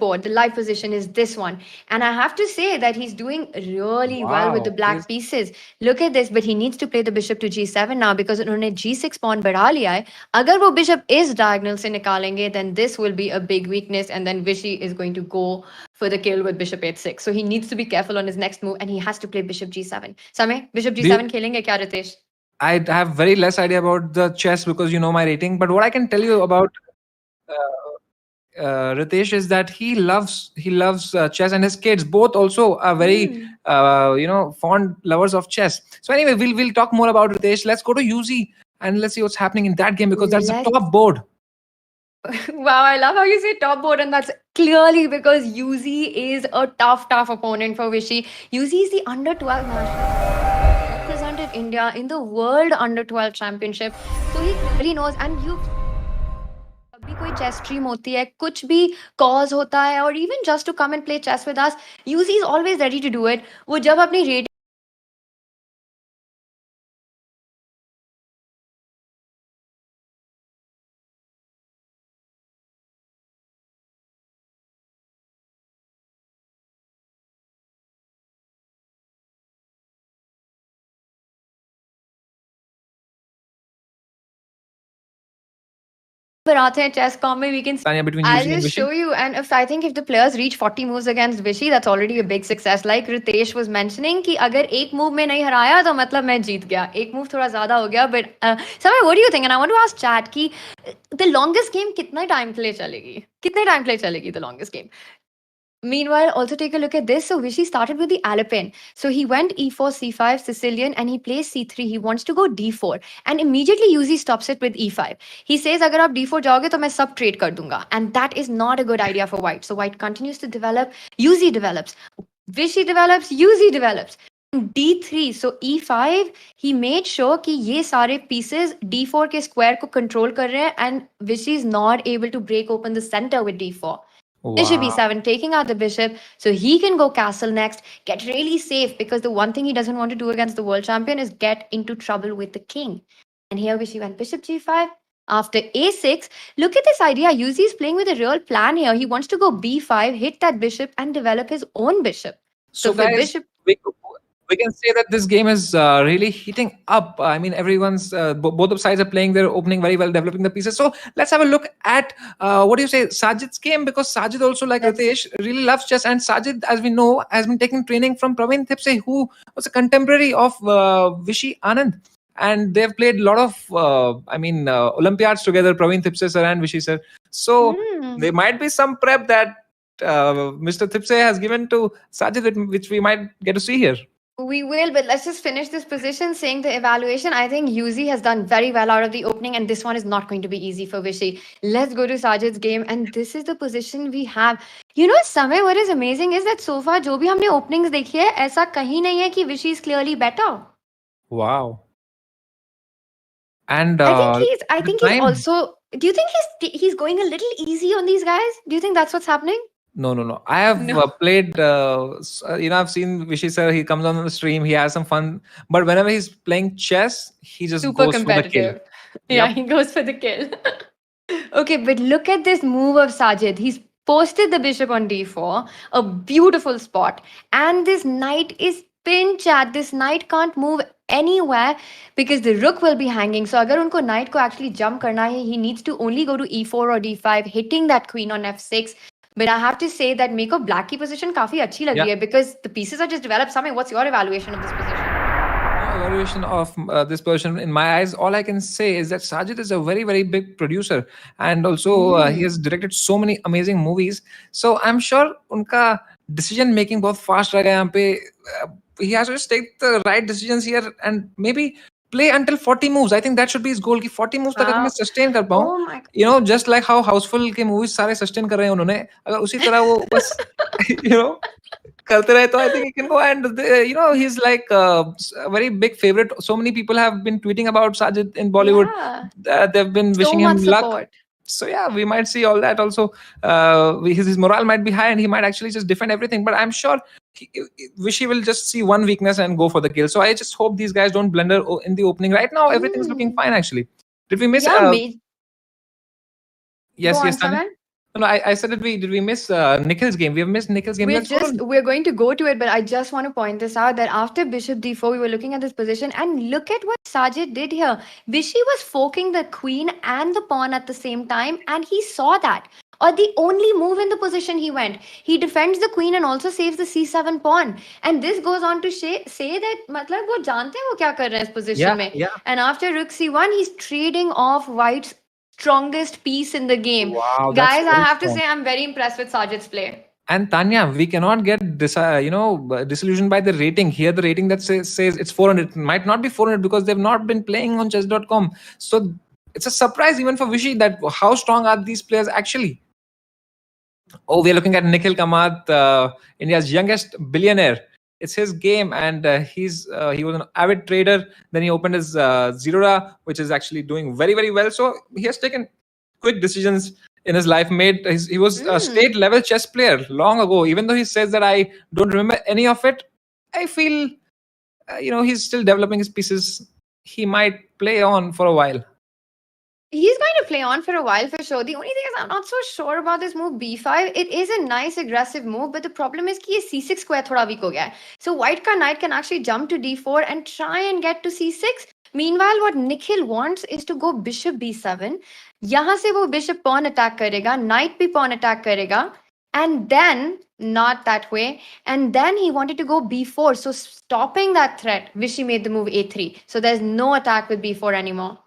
position is this one. And I have to say that he's doing really well with the black pieces. Look at this, but he needs to play the bishop to g7 now because उन्होंने g6 pawn बढ़ा लिया है. अगर वो bishop is diagonal से निकालेंगे, then this will be a big weakness, and then Vishy is going to go for the kill with bishop h6. So he needs to be careful on his next move, and he has to play bishop g7. Samay, bishop g7 खेलेंगे क्या Ritesh? I have very less idea about the chess because you know my rating. But what I can tell you about Ritesh is that he loves chess, and his kids both also are very fond lovers of chess. So anyway, we'll talk more about Ritesh. Let's go to Yuzi and let's see what's happening in that game because that's the top board. Wow, I love how you say top board, and that's clearly because Yuzi is a tough opponent for Vishy. Yuzi is the under 12 national, represented India in the World Under 12 Championship, so he really knows. And भी कोई chess stream होती है, कुछ भी cause होता है, or even just to come and play chess with us, Yuzi is always ready to do it. वो जब अपनी rating आते हैं chess com में, we can I'll just show you. And I think if the players reach 40 moves against Vishy, that's already a big success. Like Ritesh was mentioning कि अगर एक move में नहीं हराया तो मतलब मैं जीत गया. एक move थोड़ा ज़्यादा हो गया. But Samay, what do you think? And I want to ask chat कि the longest game कितना time के लिए चलेगी? कितने time के लिए चलेगी the longest game? Meanwhile, also take a look at this. So Vishy started with the Alpine. So he went e4, c5, Sicilian, and he plays c3. He wants to go d4. And immediately Yuzi stops it with e5. He says, agar aap d4 jaoge, to main sub trade kar dunga. And that is not a good idea for white. So white continues to develop. Yuzi develops. Vishy develops. Yuzi develops. d3, so e5, he made sure कि ये सारे pieces d4 के square को control कर रहे हैं, and Vishy is not able to break open the center with d4. Wow. Bishop e7, taking out the bishop, so he can go castle next, get really safe, because the one thing he doesn't want to do against the world champion is get into trouble with the king. And here Vishy went bishop g5. After a6, look at this idea. Yuzi is playing with a real plan here. He wants to go b5, hit that bishop, and develop his own bishop. So guys, bishop... we can say that this game is really heating up. I mean, everyone's both the sides are playing their opening very well, developing the pieces. So let's have a look at what do you say, Sajid's game, because Sajid also, like Ritesh, really loves chess, and Sajid, as we know, has been taking training from Praveen Thipse, who was a contemporary of Vishy Anand. And they've played a lot of, Olympiads together, Praveen Thipse sir and Vishy sir. So there might be some prep that Mr. Thipse has given to Sajid, which we might get to see here. We will, but let's just finish this position saying the evaluation. I think Yuzi has done very well out of the opening, and this one is not going to be easy for Vishy. Let's go to Sajid's game, and this is the position we have. You know, Samay, what is amazing is that so far, जो भी हमने openings देखी है, ऐसा कहीं नहीं है कि Vishy is clearly better. Wow. And I think he's also. Do you think he's going a little easy on these guys? Do you think that's what's happening? No. I have played, I've seen Vishy sir, he comes on the stream, he has some fun. But whenever he's playing chess, he just goes for the kill. Yeah, he goes for the kill. Okay, but look at this move of Sajid. He's posted the bishop on d4, a beautiful spot. And this knight is pin chat. This knight can't move anywhere because the rook will be hanging. So agar unko knight ko actually jump karna hai, he needs to only go to e4 or d5, hitting that queen on f6. But I have to say that मेरे को black की position काफी अच्छी लग रही है because the pieces are just developed. Samay, what's your evaluation of this position? Evaluation of this position, in my eyes, all I can say is that Sajid is a very, very big producer, and also he has directed so many amazing movies. So I'm sure उनका decision making बहुत fast रहेगा यहाँ पे. He has to just take the right decisions here and maybe play until 40 moves. I think that should be his goal कि 40 moves तक अगर मैं sustain कर पाऊँ. You know, just like how Houseful के movies सारे sustain कर रहे हैं उन्होंने, अगर उसी तरह वो बस करते रहे तो I think he can go. And he's like a very big favorite. So many people have been tweeting about Sajid in Bollywood. They've been wishing him luck. So yeah, we might see all that also. His morale might be high and he might actually just defend everything. But I'm sure Vishy will just see one weakness and go for the kill. So I just hope these guys don't blunder in the opening. Right now, everything's looking fine actually. Did we miss? Yes, Tanya? No, I said did we miss Nikhil's game? We have missed Nikhil's game. We're going to go to it, but I just want to point this out that after bishop d4, we were looking at this position and look at what Sajid did here. Vishy was forking the queen and the pawn at the same time, and he saw that. Or the only move in the position he went. He defends the queen and also saves the c7 pawn. And this goes on to say that मतलब वो जानते हैं वो क्या कर रहे हैं इस position में. And after rook c1, he's trading off white's strongest piece in the game. Wow, guys, I have to say I'm very impressed with Sajid's play. And Tanya, we cannot get disillusioned by the rating. Here the rating that says it's 400. It might not be 400 because they've not been playing on chess.com. So it's a surprise even for Vishy that how strong are these players actually. Oh, we're looking at Nikhil Kamath, India's youngest billionaire. It's his game, and he was an avid trader. Then he opened his Zerodha, which is actually doing very, very well. So he has taken quick decisions in his life. He was a state level chess player long ago. Even though he says that I don't remember any of it, I feel he's still developing his pieces. He might play on for a while. He's going to play on for a while for sure. The only thing is I'm not so sure about this move b5. It is a nice aggressive move, but the problem is कि ये c6 square थोड़ा weak हो गया है. So white का knight can actually jump to d4 and try and get to c6. Meanwhile, what Nikhil wants is to go bishop b7. यहाँ से वो bishop pawn attack करेगा, knight भी pawn attack करेगा, and then not that way. And then he wanted to go b4. So stopping that threat, Vishy made the move a3. So there's no attack with b4 anymore.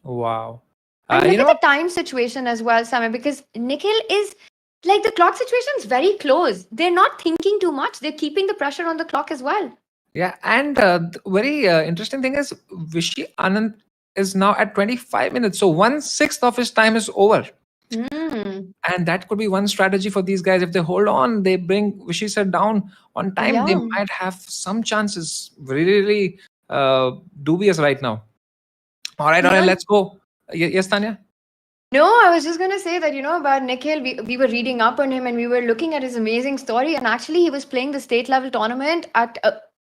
Wow. And look at the time situation as well, Samay, because Nikhil is like the clock situation is very close. They're not thinking too much. They're keeping the pressure on the clock as well. Yeah, and the very interesting thing is Vishy Anand is now at 25 minutes. So 1/6 of his time is over. And that could be one strategy for these guys. If they hold on, they bring Vishy sir down on time, they might have some chances. Really dubious right now. All right, let's go. Yes, Tanya? No, I was just going to say that, about Nikhil, we were reading up on him and we were looking at his amazing story. And actually, he was playing the state level tournament at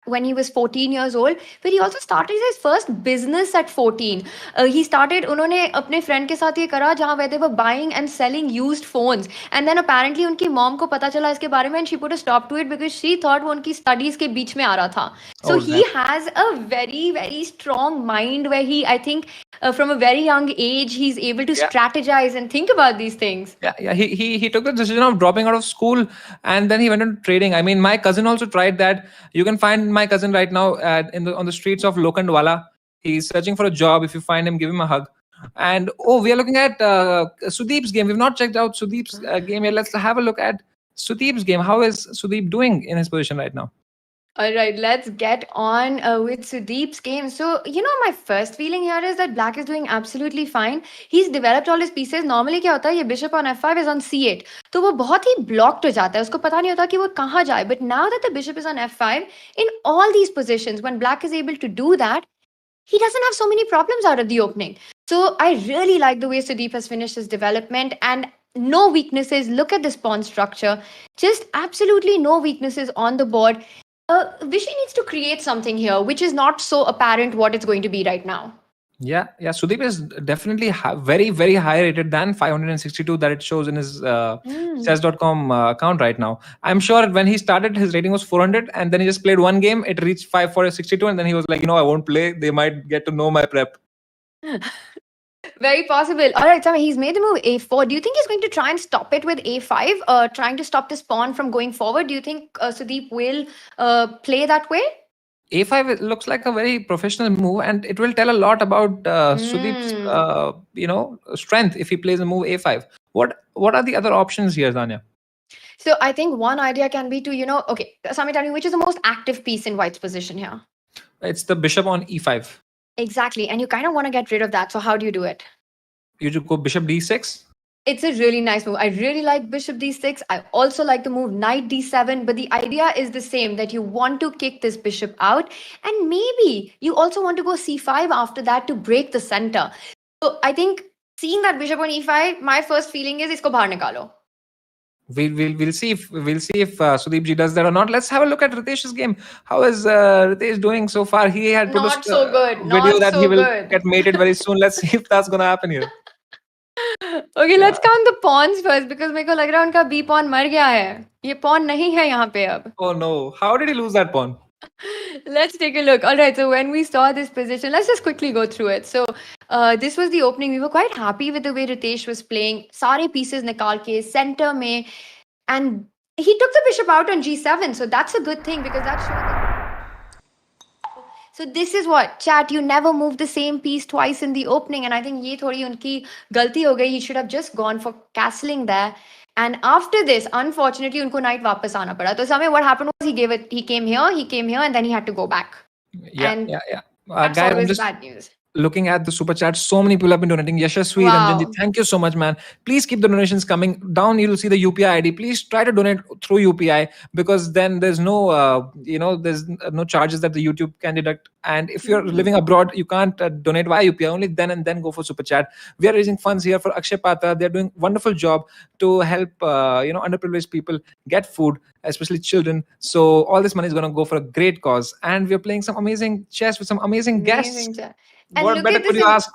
when he was 14 years old, but he also started his first business at 14. He started, उन्होंने अपने friend के साथ ये करा जहाँ where they were buying and selling used phones, and then apparently उनकी mom को पता चला इसके बारे में and she put a stop to it because she thought वो उनकी studies के बीच में आ रहा था. So he has a very, very strong mind where he, I think, from a very young age, he's able to strategize and think about these things. Yeah. He took the decision of dropping out of school and then he went into trading. I mean, my cousin also tried that. You can find my cousin right now on the streets of Lokhandwala. He's searching for a job. If you find him, give him a hug. And we are looking at Sudeep's game. We've not checked out Sudeep's game yet. Let's have a look at Sudeep's game. How is Sudeep doing in his position right now? All right, let's get on with Sudeep's game. So, my first feeling here is that Black is doing absolutely fine. He's developed all his pieces. Normally क्या होता है, ये bishop on f5 is on c8. तो वो बहुत ही blocked हो जाता है. उसको पता नहीं होता कि वो कहाँ जाए. But now that the bishop is on f5, in all these positions, when Black is able to do that, he doesn't have so many problems out of the opening. So I really like the way Sudeep has finished his development, and no weaknesses. Look at this pawn structure. Just absolutely no weaknesses on the board. Vishy needs to create something here, which is not so apparent what it's going to be right now. Yeah. Sudeep is definitely very, very high rated than 562 that it shows in his chess.com account right now. I'm sure when he started, his rating was 400, and then he just played one game. It reached 562, and then he was like, I won't play. They might get to know my prep. Very possible. All right, Sam, he's made the move a4. Do you think he's going to try and stop it with a5, trying to stop this pawn from going forward? Do you think Sudeep will play that way? A5 looks like a very professional move, and it will tell a lot about Sudeep's, strength if he plays a move a5. What are the other options here, Tanya? So I think one idea can be to, okay, Sami, tell me, which is the most active piece in White's position here? It's the bishop on e5. Exactly, and you kind of want to get rid of that. So how do you do it? You just go bishop d6. It's a really nice move. I really like bishop d6. I also like the move knight d7, but the idea is the same, that you want to kick this bishop out, and maybe you also want to go c5 after that to break the center. So I think seeing that bishop on e5, my first feeling is isko bahar nikalo. We'll see if Sudeep ji does that or not. Let's have a look at Ritesh's game. How is Ritesh doing so far? He had put not so good. video Not that so he will good. get mated very soon. Let's see if that's gonna happen here. Okay, let's count the pawns first, because मेरे को लग रहा है उनका b pawn मर गया है. ये pawn नहीं है यहाँ पे अब. Oh no! How did he lose that pawn? Let's take a look. All right, so when we saw this position, let's just quickly go through it. So this was the opening. We were quite happy with the way Ritesh was playing. Sare pieces nikal ke center mein, and he took the bishop out on g7. So that's a good thing, because that's showing. So this is what, chat, you never move the same piece twice in the opening, and I think ye thodi unki galti ho gayi. He should have just gone for castling there. And after this, unfortunately, unko knight वापस आना पड़ा. So Samay, what happened was he came here, and then he had to go back. Yeah. That's Guys, I'm always just bad news. looking at the super chat. So many people have been donating. Yashaswi, Wow. Ranjanji, thank you so much, man. Please keep the donations coming. Down you'll see the UPI ID. Please try to donate through UPI, because then there's no, there's no charges that the YouTube can deduct. And if you're living abroad, you can't donate via UPI. Only then and then go for super chat. We are raising funds here for Akshay Patra. They're doing wonderful job to help, underprivileged people get food, especially children. So all this money is going to go for a great cause. And we're playing some amazing chess with some amazing guests. Amazing chat. And What look better at could this you ask?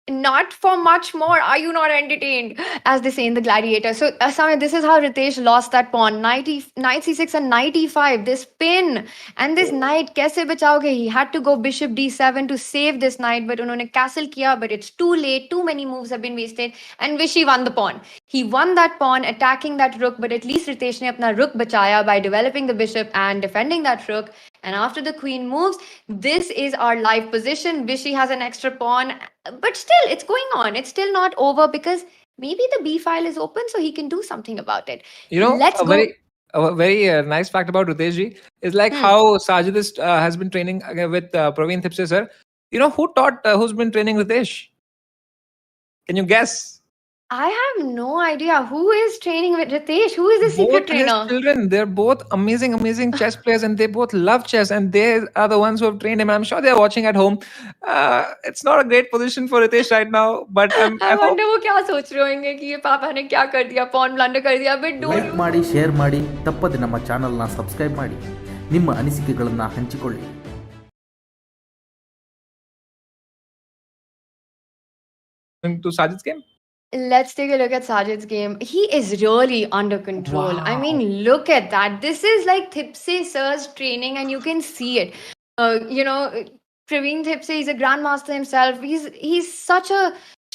Not for much more. Are you not entertained? As they say in the Gladiator. So, Samay, this is how Ritesh lost that pawn. Knight c6 and knight e5. This pin and this knight, kaise bachaoge? He had to go bishop d7 to save this knight, but unhone castle kiya, but it's too late. Too many moves have been wasted, and Vishy won the pawn. He won that pawn, attacking that rook, but at least Ritesh ne apna rook bachaya by developing the bishop and defending that rook. And after the queen moves, this is our live position. Vishy has an extra pawn, but still, it's going on. It's still not over, because maybe the B file is open, so he can do something about it. Let's go. A very nice fact about Ritesh ji is like how Sajid has been training with Praveen Thipse sir. Who's been training Ritesh? Can you guess? I have no idea who is training with Ritesh. Who is the secret Both his trainer? children, they're both amazing chess players, and they both love chess, and they are the ones who have trained him. I'm sure they're watching at home. It's not a great position for Ritesh right now, but I I hope. wonder वो क्या सोच रहे होंगे कि ये पापा ने क्या कर दिया, pawn blunder कर दिया. But ಲೈಕ್ don't ಮಾಡಿ, ಶೇರ್ ಮಾಡಿ, ತಪ್ಪದೆ ನಮ್ಮ ಚಾನಲ್ನ ಸಬ್ಸ್ಕ್ರೈಬ್ ಮಾಡಿ. ನಿಮ್ಮ ಅನಿಸಿಕೆಗಳನ್ನು ಹಂಚಿಕೊಳ್ಳಿ. To Sajid's game? Let's take a look at Sajid's game. He is really under control. I mean, look at that. This is like Thipse sir's training, and you can see it. Praveen Thipse, he's a grandmaster himself. He's such a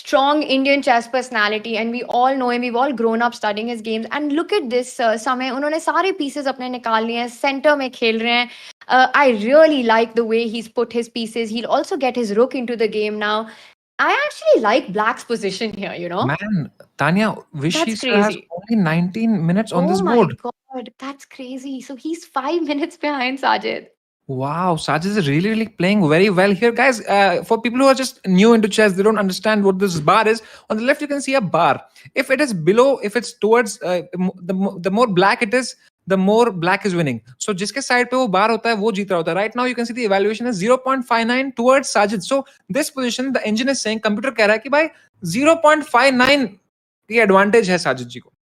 strong Indian chess personality, and we all know him. We've all grown up studying his games. And look at this समय उन्होंने सारे pieces अपने निकाल लिए हैं, center में खेल रहे हैं. I really like the way he's put his pieces. He'll also get his rook into the game now. I actually like Black's position here, Man, Tanya, Vishy That's sir has crazy. only 19 minutes on this Oh board. my God, that's crazy. So he's 5 minutes behind Sajid. Wow, Sajid is really, really playing very well here. Guys, for people who are just new into chess, they don't understand what this bar is. On the left, you can see a bar. If it is below, if it's towards, the more black it is, the more black is winning. So जिसके side पे वो bar होता है वो जीत रहा होता है. Right now you can see the evaluation is 0.59 towards Sajid. So this position, the engine is saying, computer कह रहा है कि भाई 0.59 की advantage है साजिद जी को.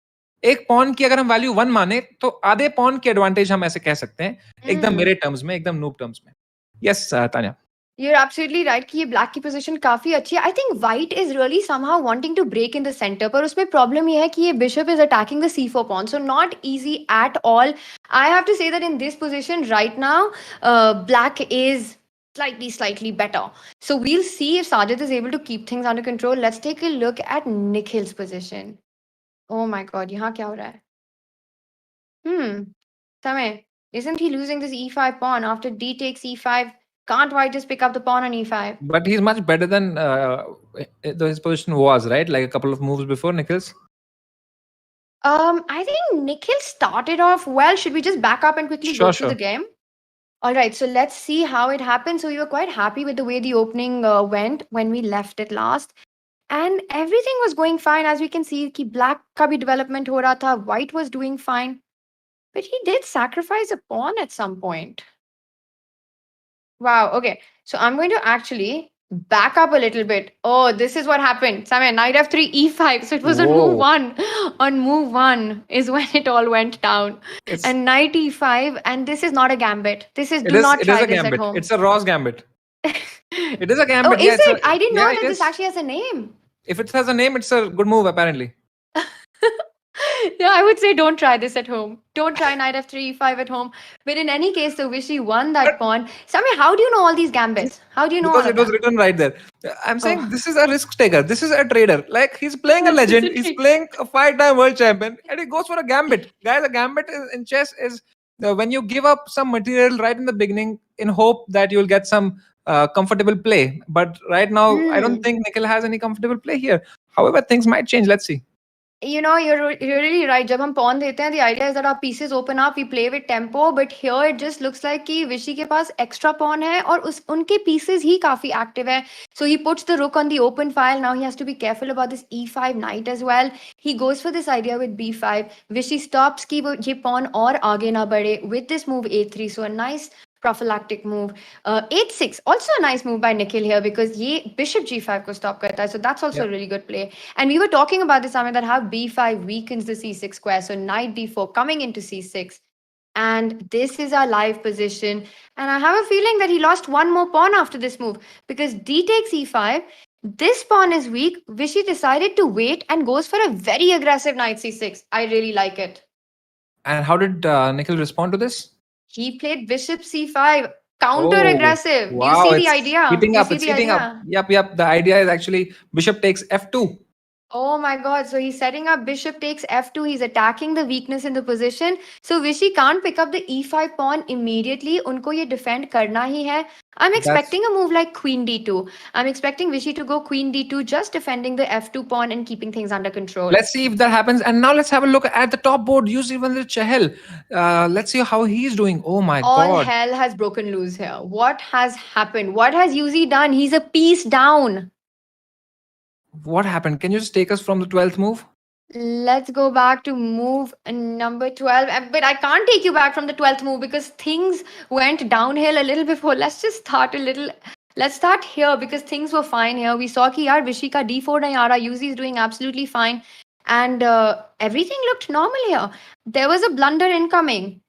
एक पॉन की अगर हम वैल्यू 1 माने तो आधे पॉन की एडवांटेज हम ऐसे कह सकते हैं, एकदम मेरे टर्म्स में, एकदम नूब टर्म्स में. Yes Tanya. You're absolutely right कि ये black की position काफी अच्छी है. I think white is really somehow wanting to break in the center, पर उसमें problem ये है कि ये bishop is attacking the c4 pawn, so not easy at all. I have to say that in this position right now, black is slightly better. So we'll see if Sajid is able to keep things under control. Let's take a look at Nikhil's position. Oh my God, यहाँ क्या हो रहा है? Samay, isn't he losing this e5 pawn after d takes e5? Can't white just pick up the pawn on e5? But he's much better than his position was, right? Like a couple of moves before Nikhil's. I think Nikhil started off well. Should we just back up and quickly go through the game? All right, so let's see how it happened. So we were quite happy with the way the opening went when we left it last. And everything was going fine. As we can see, ki black ka bhi development ho raha tha, white was doing fine. But he did sacrifice a pawn at some point. Wow, okay. So I'm going to actually back up a little bit. Oh, this is what happened. Samay, knight f3, e5. So it was on move 1. On move 1 is when it all went down. And knight e5. And this is not a gambit. This is, do not try this at home. It's a Ross gambit. It is a gambit. Oh, is it? I didn't know that this actually has a name. If it has a name, it's a good move, apparently. Yeah, I would say don't try this at home. Don't try knight f3, e5 at home. But in any case, the Vishy won that pawn. Samay, how do you know all these gambits? How do you know Because all it was written right there. I'm saying this is a risk taker. This is a trader. Like, he's playing a legend. He's playing a 5-time world champion. And he goes for a gambit. Guys, a gambit in chess is when you give up some material right in the beginning in hope that you'll get some comfortable play. But right now, I don't think Nikhil has any comfortable play here. However, things might change. Let's see. You know, you're really right. जब हम pawn देते हैं, the idea is that our pieces open up, we play with tempo. But here it just looks like कि Vishy के पास extra pawn है और उनके pieces ही काफी active है. So he puts the rook on the open file. Now he has to be careful about this e5 knight as well. He goes for this idea with b5. Vishy stops कि वो ये pawn और आगे ना बढ़े with this move a3. So a nice prophylactic move. 8-6, also a nice move by Nikhil here because ye bishop g5 ko stop karta hai. So that's also a really good play. And we were talking about this, Amit, that how b5 weakens the c6 square. So knight d4 coming into c6. And this is our live position. And I have a feeling that he lost one more pawn after this move because d takes e5. This pawn is weak. Vishy decided to wait and goes for a very aggressive knight c6. I really like it. And how did Nikhil respond to this? He played bishop c5, counter-aggressive. Wow, you see the idea? Heating up, it's heating up. Yep. The idea is actually bishop takes f2. Oh my God. So he's setting up bishop takes f2. He's attacking the weakness in the position. So Vishy can't pick up the e5 pawn immediately. Unko ye defend karna hi hai. I'm expecting a move like queen d2. I'm expecting Vishy to go queen d2, just defending the f2 pawn and keeping things under control. Let's see if that happens. And now let's have a look at the top board. Yuzvendra Chahal. Let's see how he's doing. Oh my God. All hell has broken loose here. What has happened? What has Yuzi done? He's a piece down. What happened? Can you just take us from the 12th move? Let's go back to move number 12. But I can't take you back from the 12th move because things went downhill a little before. Let's just start a little. Let's start here because things were fine here. We saw ki yaar Vishy ka d4 nahi aa raha. Yuzi is doing absolutely fine. And everything looked normal here. There was a blunder incoming.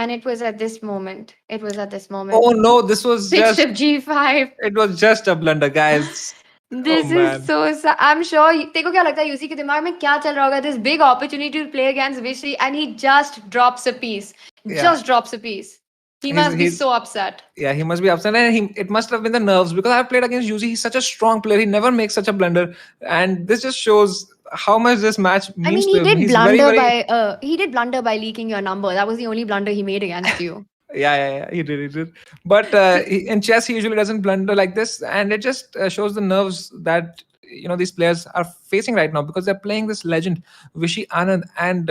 And it was at this moment. Oh no, this was Bishop just G5. it was just a blunder, guys. Oh This is man. so sad. I'm sure. तेको क्या लगता है UC के दिमाग में क्या चल रहा होगा? This big opportunity to play against Vishy, and he just drops a piece. Yeah. Just drops a piece. He must be so upset. Yeah, he must be upset, and it must have been the nerves because I've played against Yuzi. He's such a strong player. He never makes such a blunder, and this just shows how much this match I means mean, to him. He's he did blunder by leaking your number. That was the only blunder he made against you. Yeah, he did. But in chess, he usually doesn't blunder like this, and it just shows the nerves that these players are facing right now because they're playing this legend Vishy Anand, and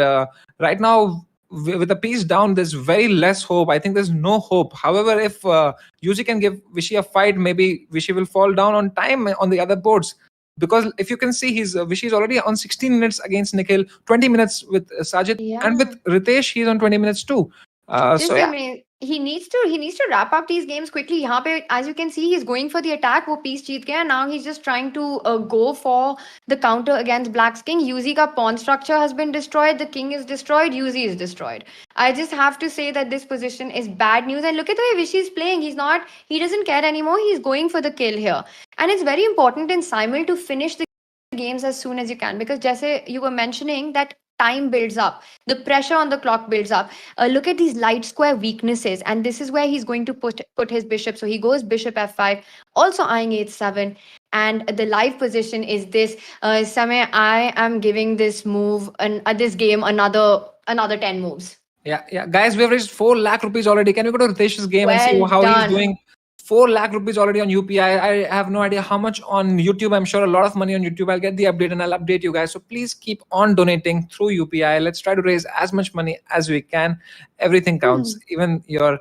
right now with the piece down, there's very less hope. I think there's no hope. However, if Yuzi can give Vishy a fight, maybe Vishy will fall down on time on the other boards. Because if you can see, Vishy is already on 16 minutes against Nikhil, 20 minutes with Sajid, and with Ritesh, he's on 20 minutes too. Just amazing. He needs to wrap up these games quickly. यहाँ पे, as you can see, he's going for the attack. वो piece जीत गया. Now he's just trying to go for the counter against Black's king. Yuzi का pawn structure has been destroyed. The king is destroyed. Yuzi is destroyed. I just have to say that this position is bad news. And look at the way Vishy is playing. He doesn't care anymore. He's going for the kill here. And it's very important in Simul to finish the games as soon as you can, because जैसे you were mentioning that time builds up, the pressure on the clock builds up. Look at these light square weaknesses, and this is where he's going to put his bishop. So he goes bishop f5, also eyeing h7, and the live position is this. Samay, I am giving this move and this game another 10 moves. Yeah, guys, we have reached 4 lakh rupees already. Can you go to Ritesh's game and see Well how done. he's doing? 4 lakh rupees already on UPI. I have no idea how much on YouTube. I'm sure a lot of money on YouTube. I'll get the update and I'll update you guys. So please keep on donating through UPI. Let's try to raise as much money as we can. Everything counts. Even your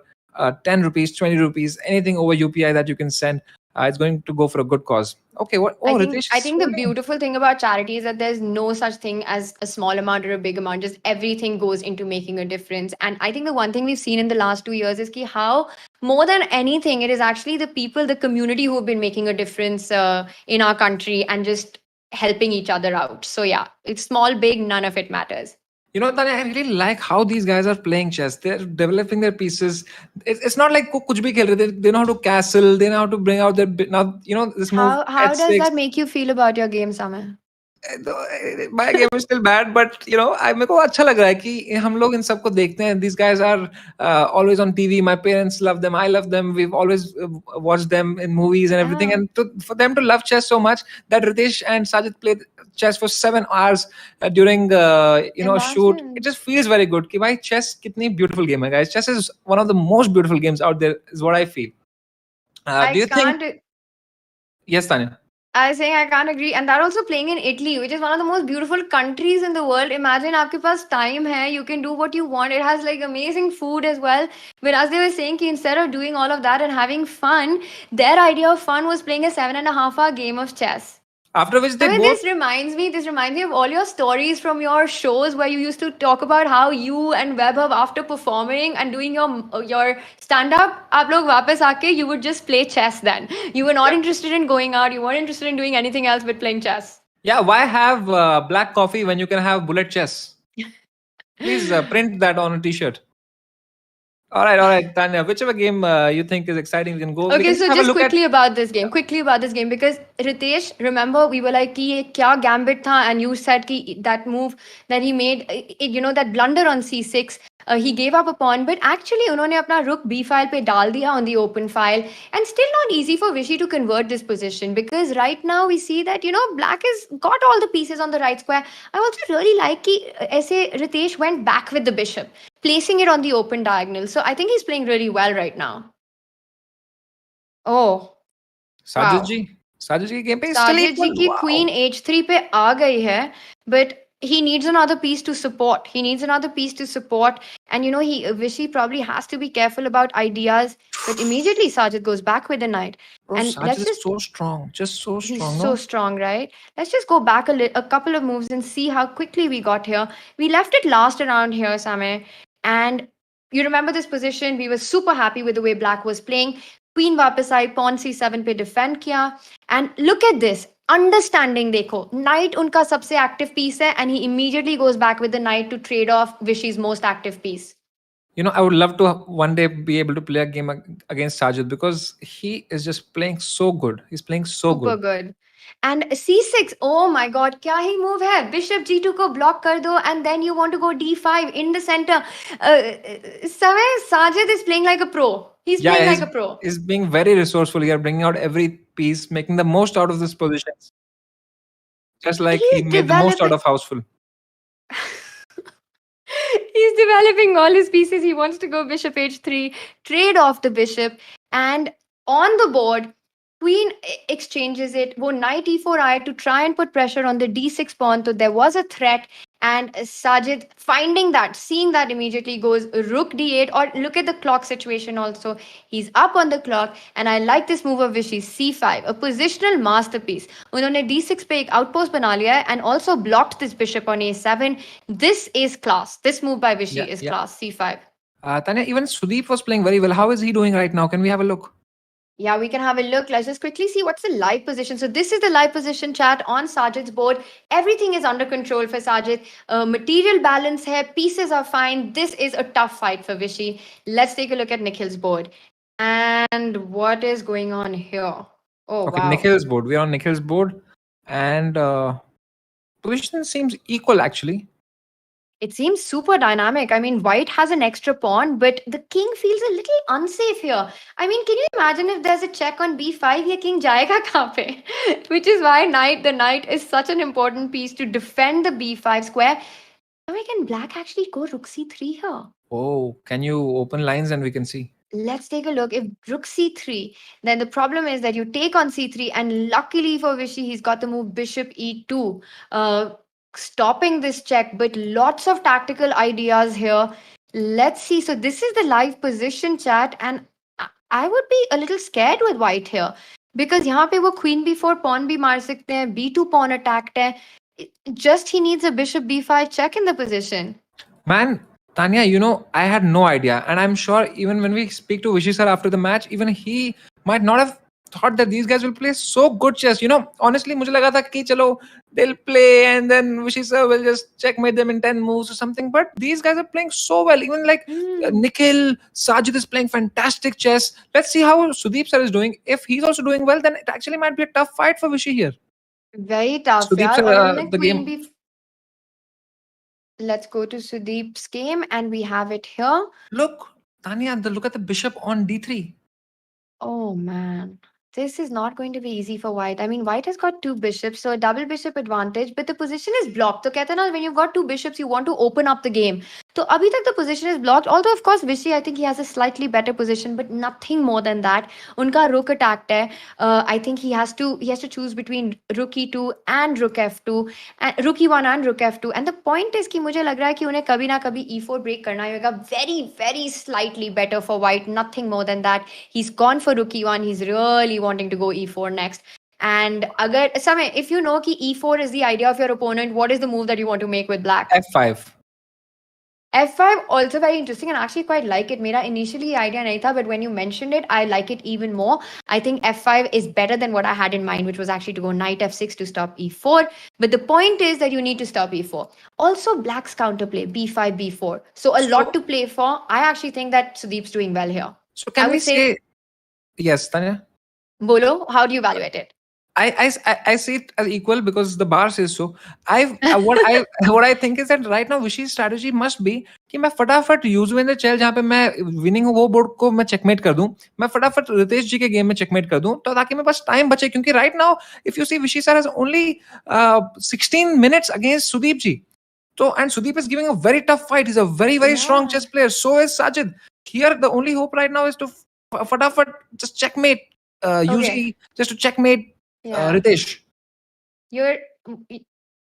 10 rupees, 20 rupees, anything over UPI that you can send. It's going to go for a good cause. Okay, what? Oh, I think the beautiful thing about charity is that there's no such thing as a small amount or a big amount. Just everything goes into making a difference. And I think the one thing we've seen in the last 2 years is how more than anything, it is actually the people, the community who have been making a difference in our country and just helping each other out. So yeah, it's small, big, none of it matters. Tanya, I really like how these guys are playing chess. They're developing their pieces. It's not like kuch bhi khel rahe. They know how to castle. They know how to bring out their now. This move. How does that make you feel about your game, Samay? My game is still bad, but मेरे को अच्छा लग रहा है कि हम लोग इन सबको देखते हैं. These guys are always on TV. My parents love them. I love them. We've always watched them in movies and everything. And for them to love chess so much that Ritesh and Sajid played chess for 7 hours during shoot, it just feels very good. कि भाई chess कितनी beautiful game है, guys. Chess is one of the most beautiful games out there, is what I feel. Do you think? Yes, Tanya. I was saying I can't agree. And they're also playing in Italy, which is one of the most beautiful countries in the world. Imagine aapke paas time hai, you can do what you want. It has like amazing food as well. But as they were saying, instead of doing all of that and having fun, their idea of fun was playing a 7.5-hour game of chess. After which they this reminds me of all your stories from your shows where you used to talk about how you and Vaibhav, after performing and doing your stand-up, aap log wapas aake, you would just play chess then. You were not interested in going out. You weren't interested in doing anything else but playing chess. Yeah, why have black coffee when you can have bullet chess? Please print that on a t-shirt. All right, Tanya. Whichever game you think is exciting, you can go. Okay, so just quickly about this game, because Ritesh, remember we were like, "Ki ye kya gambit tha?" And you said ki that move that he made, that blunder on c6, he gave up a pawn, but actually उन्होंने अपना rook b file पे डाल दिया on the open file, and still not easy for Vishy to convert this position, because right now we see that black has got all the pieces on the right square. I also really like कि ऐसे Ritesh went back with the bishop, placing it on the open diagonal. So I think he's playing really well right now. Oh, Sajid ji game पे Sajid ji की queen h3 पे आ गई है, but he needs another piece to support. And Vishy probably has to be careful about ideas. But immediately Sajid goes back with the knight. Bro, and Sajid is so strong. Just so strong. He's so strong, right? Let's just go back a couple of moves and see how quickly we got here. We left it last around here, Samay. And you remember this position. We were super happy with the way black was playing. Queen वापस आई, pawn c7 पे defend किया. And look at this. Understanding देखो, knight उनका सबसे active piece है, and he immediately goes back with the knight to trade off Vishy's most active piece. I would love to one day be able to play a game against Sajid because he is just playing so good. He's playing so Super good. good. And c6, oh my god, क्या ही move है? Bishop g2 को block कर दो, and then you want to go d5 in the center. Samay, Sajid is playing like a pro. He's Yeah, playing he's, like a pro. he's being very resourceful here, bringing out every piece, making the most out of this position. Just like he He's made the most out developing. of Houseful. He's developing all his pieces. He wants to go bishop h3, trade off the bishop, and on the board, queen exchanges it. Wo knight e4 I to try and put pressure on the d6 pawn. So there was a threat, and Sajid finding that, seeing that immediately goes rook d8. Or look at the clock situation also. He's up on the clock, and I like this move of Vishy, c5, a positional masterpiece. उन्होंने d6 पे एक outpost बना लिया है and also blocked this bishop on a7. This is class. This move by Vishy Yeah, is yeah. class, c5. Tanya, even Sudeep was playing very well. How is he doing right now? Can we have a look? Yeah, we can have a look. Let's just quickly see what's the live position. So this is the live position chat on Sajid's board. Everything is under control for Sajid. Material balance hai, pieces are fine. This is a tough fight for Vishy. Let's take a look at Nikhil's board. And what is going on here? Oh, Okay, wow. Nikhil's board. We're on Nikhil's board. And position seems equal actually. It seems super dynamic. I mean, white has an extra pawn, but the king feels a little unsafe here. I mean, can you imagine if there's a check on b5, ye king jayega kahan pe? Which is why the knight is such an important piece to defend the b5 square. I mean, can black actually go rook c3 here? Oh, can you open lines and we can see? Let's take a look. If rook c3, then the problem is that you take on c3, and luckily for Vishy, he's got the move bishop e2, stopping this check, but lots of tactical ideas here. Let's see. So this is the live position chat, and I would be a little scared with white here because यहाँ पे वो queen b4 pawn भी मार सकते हैं, b2 pawn attacked है. Just he needs a bishop b5 check in the position. Man, Tanya, I had no idea. And I'm sure even when we speak to Vishy sir after the match, even he might not have thought that these guys will play so good chess. Honestly, मुझे लगा था कि चलो, they'll play and then Vishy sir will just checkmate them in 10 moves or something. But these guys are playing so well. Even like Nikhil, Sajid is playing fantastic chess. Let's see how Sudeep sir is doing. If he's also doing well, then it actually might be a tough fight for Vishy here. Very tough. Sudeep यार, sir, और उन्होंने the queen game. Let's go to Sudeep's game, and we have it here. Look, Tanya, look at the bishop on d3. Oh man, this is not going to be easy for white. I mean, white has got two bishops, so a double bishop advantage, but the position is blocked. So कहते हैं ना, when you've got two bishops, you want to open up the game. So अभी तक the position is blocked. Although of course Vishy, I think he has a slightly better position, but nothing more than that. उनका rook attacked है. I think he has to choose between rook e2 and rook f2, and rook e1 and rook f2. And the point is कि मुझे लग रहा है कि उन्हें कभी ना कभी e4 break करना ही होगा. Very very slightly better for white. Nothing more than that. He's gone for rook e1. He's really wanting to go e4 next. And agar Samay, if you know कि e4 is the idea of your opponent, what is the move that you want to make with black? f5. F5 also very interesting, and I actually quite like it. Mera initially idea nahi tha, but when you mentioned it, I like it even more. I think F5 is better than what I had in mind, which was actually to go knight F6 to stop E4. But the point is that you need to stop E4. Also, black's counterplay, B5, B4. So a lot to play for. I actually think that Sudeep's doing well here. So can we say yes, Tanya? Bolo, how do you evaluate it? I see it as equal because the bar says so. What I think is that right now Vishy's strategy must be कि मैं फटाफट यूजुवेंद्र चहल जहाँ पे मैं winning वो board को मैं checkmate कर दूं, मैं फटाफट रितेश जी के गेम में चेकमेट कर दूं, तो ताकि मेरे पास टाइम बचे, क्योंकि right now if you see Vishy sir has only 16 minutes against Sudeep ji. So and Sudeep is giving a very tough fight. He's a very strong chess player. So is Sajid. Here the only hope right now is to फटाफट just checkmate. Usually just to checkmate. Ritesh.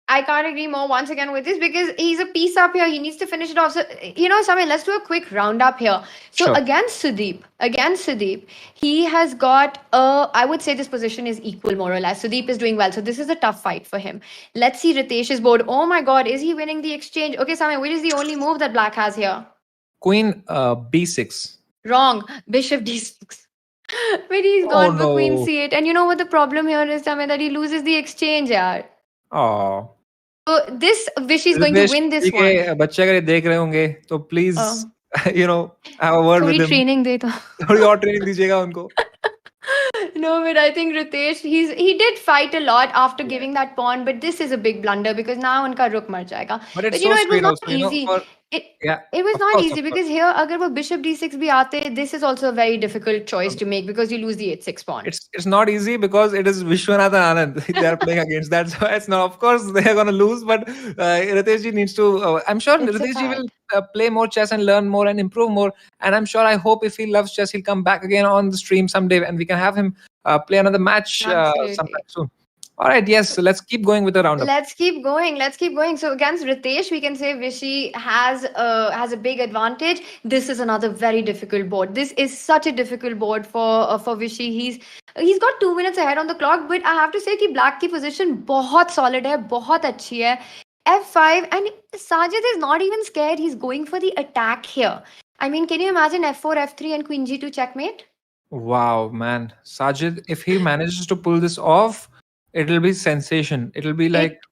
I can't agree more once again with this because he's a piece up here. He needs to finish it off. So, Samay, let's do a quick roundup here. So Sure. against Sudeep, he has got I would say this position is equal more or less. Sudeep is doing well. So this is a tough fight for him. Let's see Ritesh's board. Oh my God, is he winning the exchange? Okay, Samay, which is the only move that black has here? Queen b6. Wrong. Bishop d6. But he's gone for queen c8. And you know what the problem here is, Samay, that he loses the exchange, yaar. Oh. So this Vishy is going to win this one. बच्चे अगर ये देख रहे होंगे तो please have a word with थोड़ी him. Training दे तो. थोड़ी और ट्रेनिंग दीजिएगा उनको. No, but I think Ritesh, he did fight a lot after giving that pawn, but this is a big blunder because now unka rook mar jayega. But it's But so it was sweet not also, easy. yeah, It was of not course, easy of course. because here, agar wo bishop d6 bhi aate, this is also a very difficult choice to make because you lose the h6 pawn. It's not easy because it is Viswanathan Anand they are playing against. That's why it's not. Of course, they are going to lose, but Ritesh ji needs to. I'm sure It's a Ritesh ji will fact. play more chess and learn more and improve more. And I'm sure, I hope if he loves chess, he'll come back again on the stream someday and we can have him play another match Absolutely. sometime soon. All right, yes. So let's keep going with the roundup. Let's keep going. Let's keep going. So against Ritesh, we can say Vishy has a big advantage. This is another very difficult board. This is such a difficult board for Vishy. He's got 2 minutes ahead on the clock, but I have to say कि black की position बहुत solid है, बहुत अच्छी है. F5 and Sajid is not even scared. He's going for the attack here. I mean, can you imagine F4, F3 and Queen G2 checkmate? Wow, man. Sajid, if he manages to pull this off, it'll be sensation. It'll be like. But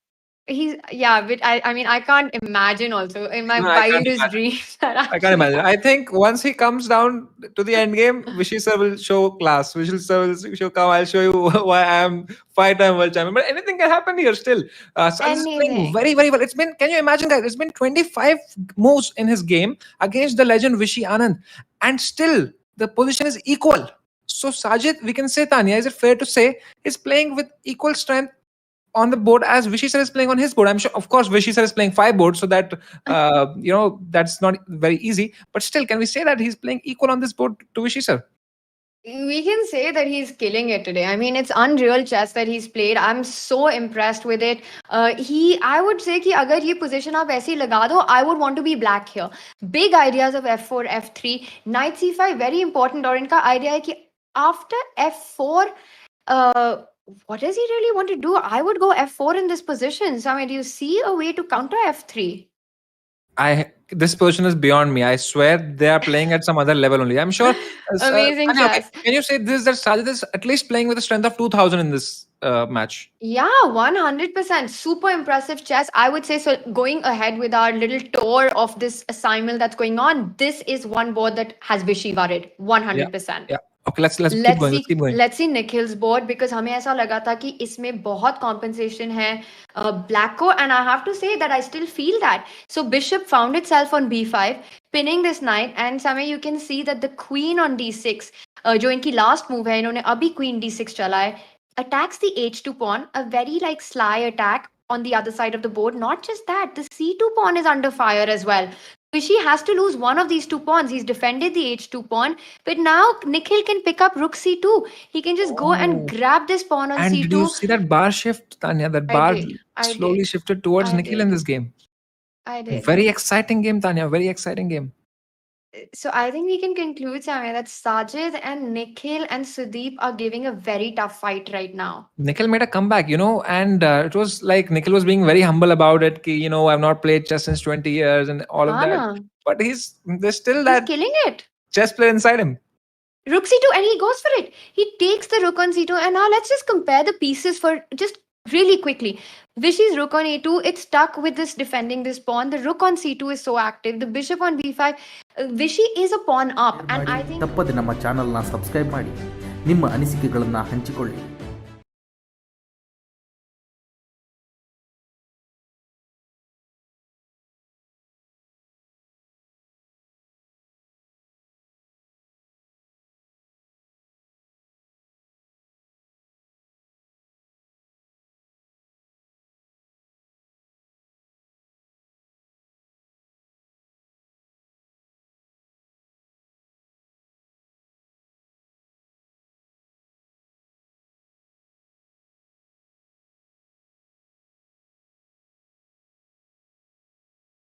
I mean, I can't imagine also in my No, I can't wildest imagine. dreams. that I can't actually imagine. I think once he comes down to the end game, Vishy sir will show class. Vishy sir will show, come, I'll show you why I am 5-time world champion. But anything can happen here still. Sajid is playing Anything. very, very well. Can you imagine, guys? It's been 25 moves in his game against the legend Vishy Anand. And still, the position is equal. So Sajid, we can say, Tanya, is it fair to say, is playing with equal strength on the board as Vishy sir is playing on his board? I'm sure, of course, Vishy sir is playing 5 boards, so that that's not very easy. But still, can we say that he's playing equal on this board to Vishy sir? We can say that he's killing it today. I mean, it's unreal chess that he's played. I'm so impressed with it. I would say कि अगर ये position आप ऐसे ही लगा दो, I would want to be black here. Big ideas of F4, F3, Knight C5, very important. और इनका idea है कि after F4, what does he really want to do? I would go F4 in this position. So, I mean, do you see a way to counter F3? This position is beyond me. I swear they are playing at some other level only. I'm sure. Amazing chess. Can you say this, that Sajid is at least playing with a strength of 2000 in this match? Yeah, 100%. Super impressive chess. I would say so. Going ahead with our little tour of this simul that's going on, this is one board that has Vishy worried. 100%. Yeah. Okay, let's keep going. Let's keep going. Let's see Nikhil's board because हमें ऐसा लगा था कि इसमें बहुत compensation है black को, and I have to say that I still feel that. So bishop found itself on b5, pinning this knight, and Samay, you can see that the queen on d6, जो इनकी last move है, इन्होंने अभी queen d6 चला है, attacks the h2 pawn, a very like sly attack on the other side of the board. Not just that, the c2 pawn is under fire as well. Vishy has to lose one of these 2 pawns. He's defended the h2 pawn, but now Nikhil can pick up rook c2. He can just go and grab this pawn on and c2. Did you see that bar shift, Tanya? That bar slowly shifted towards Nikhil in this game. I did. Very exciting game, Tanya. Very exciting game. So I think we can conclude, Samir, that Sajid and Nikhil and Sudeep are giving a very tough fight right now. Nikhil made a comeback, and it was like Nikhil was being very humble about it. I've not played chess since 20 years and all of that. But there's still that killing it. Chess player inside him. Rook c2, and he goes for it. He takes the rook on c2, and now let's just compare the pieces for just really quickly. Vishy's rook on a2, it's stuck with this defending this pawn. The rook on c2 is so active. The bishop on b5. Vishy is a pawn up, and I think ತಪ್ಪದೆ ನಮ್ಮ ಚಾನೆಲ್ನ subscribe ಮಾಡಿ ನಿಮ್ಮ ಅನಿಸಿಕೆಗಳನ್ನು ಹಂಚಿಕೊಳ್ಳಿ